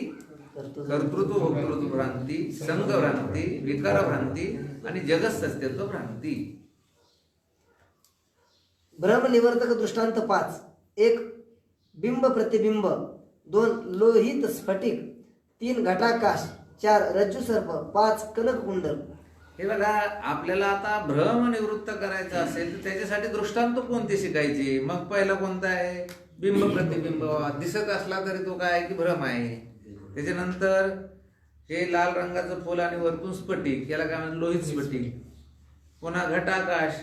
कर्तृत्व भोक्तृत्व भ्रांती, संग भ्रांती, विकार भ्रांती आणि जगत सत्यत्व भ्रांती. ब्रह्मनिवर्तक दृष्टांत 5. 1 बिंब प्रतिबिंब, 2 लोहित स्फटिक, 3 घटाकाश, 4 रज्जू सर्प, 5 कनक कुंडल. हे बघा, आपल्याला आता भ्रम निवृत्त करायचं असेल तर त्याच्यासाठी दृष्टांत कोणते शिकायचे? मग पहिला कोणता आहे? बिंब प्रतिबिंब. दिसत असला तरी तो काय आहे की भ्रम आहे. त्याच्यानंतर हे लाल रंगाचं फुल आणि वरतून स्फटिक, याला काय म्हणतात? लोहित स्फटिक. पुन्हा घटाकाश,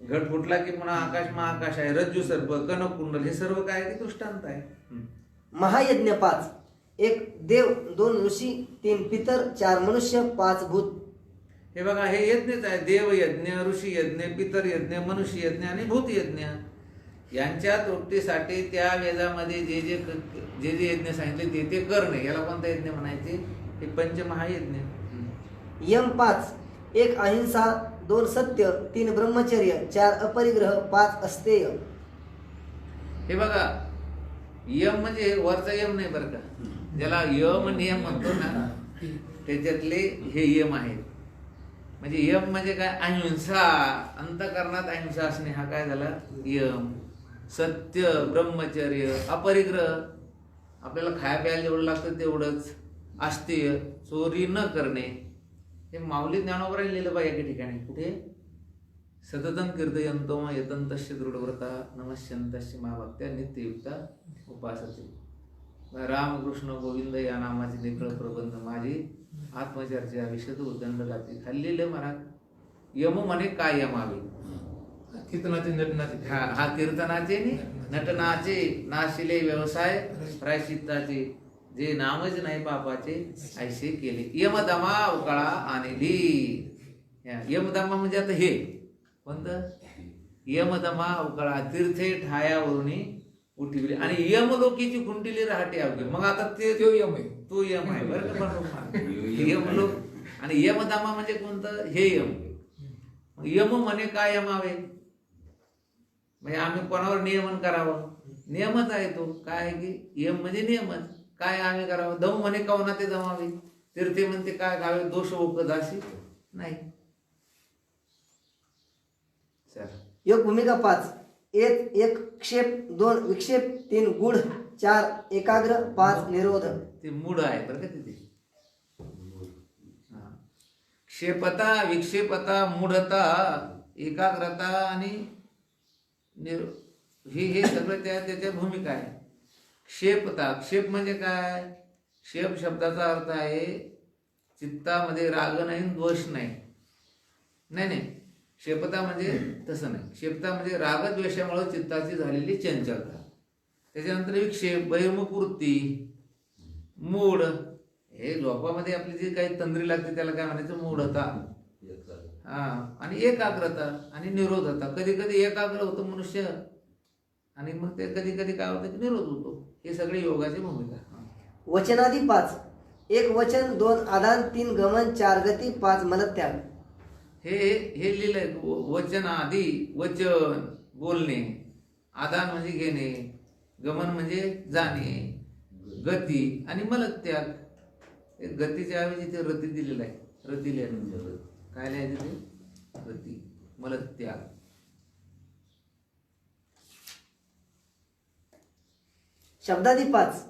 घट फुटला की पुन्हा आकाश महाआकाश आहे. रज्जू सर्प, कनक कुंडल, हे सर्व काय आहे? दृष्टांत आहे. महायज्ञ 5. 1 देव, 2 ऋषी, 3 पितर, 4 मनुष्य, 5 भूत. हे बघा, हे यज्ञच आहे. देव यज्ञ, ऋषी यज्ञ, पितर यज्ञ, मनुष्य यज्ञ आणि भूत यज्ञ. यांच्या तृप्तीसाठी त्या वेदामध्ये जे जे यज्ञ सांगितले ते करणे, याला कोणता यज्ञ म्हणायचे? हे पंचमहायज्ञ. यम 5. 1 अहिंसा, 2 सत्य, 3 ब्रह्मचर्य, 4 अपरिग्रह, 5 अस्तेय. हे बघा, यम म्हणजे वरचा यम नाही बरं का, ज्याला यम नियम म्हणतो ना, त्याच्यातले हे यम आहेत. म्हणजे यम म्हणजे काय? अहिंसा, अंतःकरणात अहिंसा असणे, हा काय झाला? यम. सत्य, ब्रह्मचर्य, अपरिग्रह, आपल्याला खाया प्यायला जेवढं लागतं तेवढंच. अस्तेय, चोरी न करणे. हे माऊली ज्ञानोबरांनी लिहिलं बा एके ठिकाणी. कुठे? सततं कीर्तयन्तो यतन्तस्य दृढव्रता नमस्यन्तस्य महाभक्त्या नित्ययुक्ता उपासते. रामकृष्ण गोविंद या नामाचे निखळ प्रबंध माझी आत्मचर्चा विशद उदंड गाती. खाल्लेलं म्हणा. यम म्हणे काय यमावे? कीर्तनाचे नटनाचे. हा कीर्तनाचे नटनाचे, नाशिले व्यवसाय प्रायश्चित्ताचे, जे नामच नाही पापाचे ऐसे केले. यमदमा अवकाळा आणली. यमदमा म्हणजे आता हे कोणतं? यमदमा अवकाळा, तीर्थे ठायावरून उठविले आणि यमलोकीची खुंटिली राहते अवघे. मग आता ते तो यम आहे. तो यम आहे बरं का? यमलोक आणि यमदमा म्हणजे कोणतं? हे यम. यम म्हणे काय यमावे? म्हणजे आम्ही कोणावर नियमन करावं? नियमच आहे तो. काय आहे की यम म्हणजे नियमच. काय आम्ही करावं? दम म्हणे कवना ते जमावे. तीर्थे म्हणते काय गावे? दोष ओकदासी नाही. योग भूमिका 5. 1 क्षेप, 2 विक्षेप, 3 गूढ, 4 एकाग्र, 5 निरोध. ते मूड आहे बरं का तिथे. क्षेपता, विक्षेपता, मूढता, एकाग्रता आणि हे सगळं त्याच्या भूमिका आहे. क्षेपता, क्षेप म्हणजे काय? क्षेप शब्दाचा अर्थ आहे चित्तामध्ये राग नाही, द्वेष नाही. नाही, क्षेपता म्हणजे तसं नाही. क्षेपता म्हणजे रागद्वेषामुळे चित्ताची झालेली चंचलता. त्याच्यानंतर विक्षेप, बहिर्मुख वृत्ती, मूढ, हे झोपामध्ये आपली जी काही तंद्री लागते त्याला काय म्हणायचं? मूढता. आणि एकाग्रता आणि निरोधता. कधी कधी एकाग्र होतो मनुष्य आणि मग ते कधी कधी काय होतं की निरोध होतो. हे सगळे योगाची भूमिका. वचनादी 5. 1 वचन, 2 आदान, 3 गमन, 4 गती, 5 मलत्याग. हे लिहिलंय. वचन आधी, वचन बोलणे, आदान म्हणजे घेणे, गमन म्हणजे जाणे, गती आणि मलत्याग. गतीच्या ऐवजी ते रती दिलेलं आहे. रती लिहायचं. काय लिहायचं ते? रती, मलत्याग. शब्दादी 5.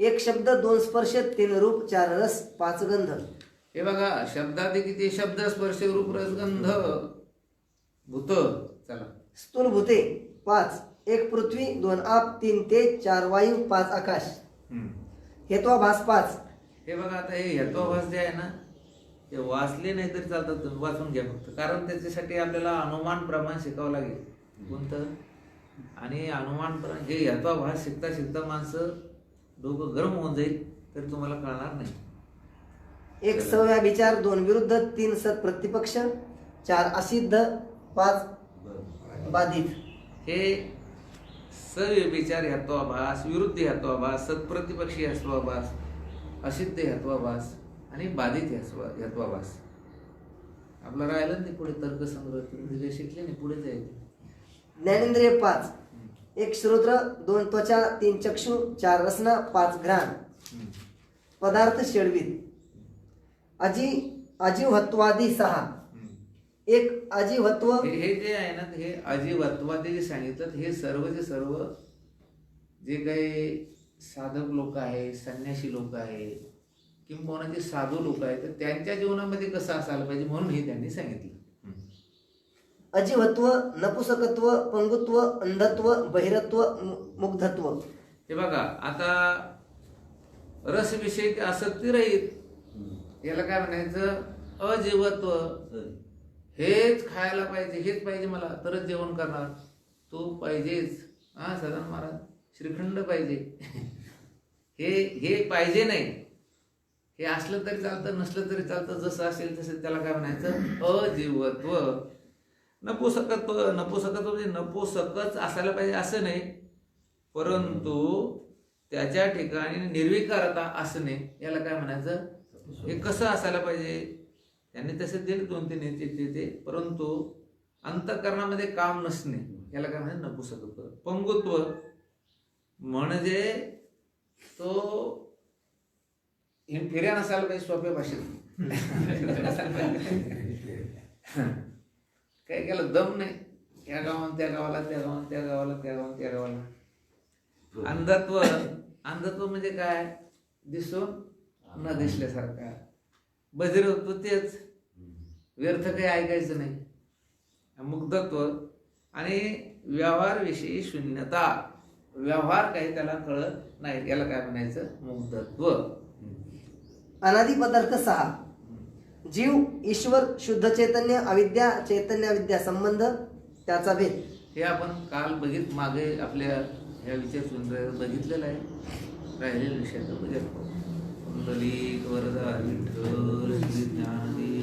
एक शब्द, 2 स्पर्श, 3 रूप, 4 रस, 5 गंध. हे बघा, शब्दात किती शब्द, स्पर्श, रूप, रस, गंध, भूत. चला, स्थूल भूते 5. एक पृथ्वी, 2 आप, 3 तेज, 4 वायू, 5 आकाश. हेत्वाभास 5. हे बघा, आता हे हेत्वाभास जे आहे ना, ते वाचले नाही तरी चालतात, तुम्ही वाचून घ्या फक्त. कारण त्याच्यासाठी आपल्याला अनुमान प्रमाण शिकावं लागेल. कोणतं? आणि अनुमान प्रमाण हे हेत्वाभास शिकता शिकता माणसं डोकं गरम होऊन जाईल, तर तुम्हाला कळणार नाही. एक सव्याभिचार, 2 विरुद्ध, 3 सत प्रतिपक्ष, 4 असिद्ध, 5 बाधित. हे सव्यभिचार हेत्वाभास, विरुद्ध हेत्वाभास, सत्प्रतिपक्षी हेत्वाभास, असिद्ध हेत्वाभास आणि बाधित हेत्वाभास. आपलं राहिलं ना ते पुढे तर्कसंग्रह, तुम्ही जे शिकले नाही पुढे जाईल. ज्ञानेंद्रिय 5. एक श्रोत्र, 2 त्वचा, 3 चक्षु, 4 रसना, 5 घ्राण. पदार्थ षड्विध. अजीवत्वादी 6. एक अजीवत्व. हे जे आहे ना, हे अजीवत्वादी जे सांगितलं, हे सर्वचे सर्व जे काही साधक लोक आहे, संन्यासी लोक आहे, किंबहुना जे साधू लोक आहेत, तर त्यांच्या जीवनामध्ये कसं असायला पाहिजे म्हणून हे त्यांनी सांगितलं. अजीवत्व, नपुसकत्व, पंगुत्व, अंधत्व, बहिरत्व, मुग्धत्व. हे बघा, आता रसविषयी आसक्ती रहित, याला काय म्हणायचं? अजीवत्व. हेच खायला पाहिजे, हेच पाहिजे मला तरच जेवण करणार. तूप पाहिजेच, हा सदान महाराज, श्रीखंड पाहिजे. हे पाहिजे नाही. हे असलं तरी चालतं, नसलं तरी चालतं, जसं असेल तसं. त्याला काय म्हणायचं? अजीवत्व. नपुसकत्व. नपुसकत्व म्हणजे नपुसकच असायला पाहिजे असं नाही, परंतु त्याच्या ठिकाणी निर्विकारता असणे, याला काय म्हणायचं? हे कसं असायला पाहिजे? त्यांनी तसे दिले 2-3 ते, परंतु अंतःकरणामध्ये काम नसणे, याला काय म्हणायचं? नपुसकत्व. पंगुत्व म्हणजे तो फिर्या नसायला पाहिजे, सोप्या भाषेत. काय केलं? दम नाही. या गावात त्या गावाला, त्या गावात त्या गावाला, त्या गावात त्या गावाला. अंधत्व. अंधत्व म्हणजे काय? दिसून न दिसल्यासारखा. बधिरत्व तेच, व्यर्थ काही ऐकायचं नाही. मुग्धत्व आणि व्यवहारविषयी शून्यता. व्यवहार काही त्याला कळत नाही, याला काय म्हणायचं? मुग्धत्व. अनादि पदार्थ 6. जीव, ईश्वर, शुद्ध चैतन्य, अविद्या, चैतन्य अविद्या संबंध, त्याचा भेद. हे आपण काल मागे आपल्या ह्या विचार बघितलेलं आहे. राहिलेल्या विषयाचं बघितलं. कुंडलिक वरदा विठ्ठल श्री ज्ञानदेव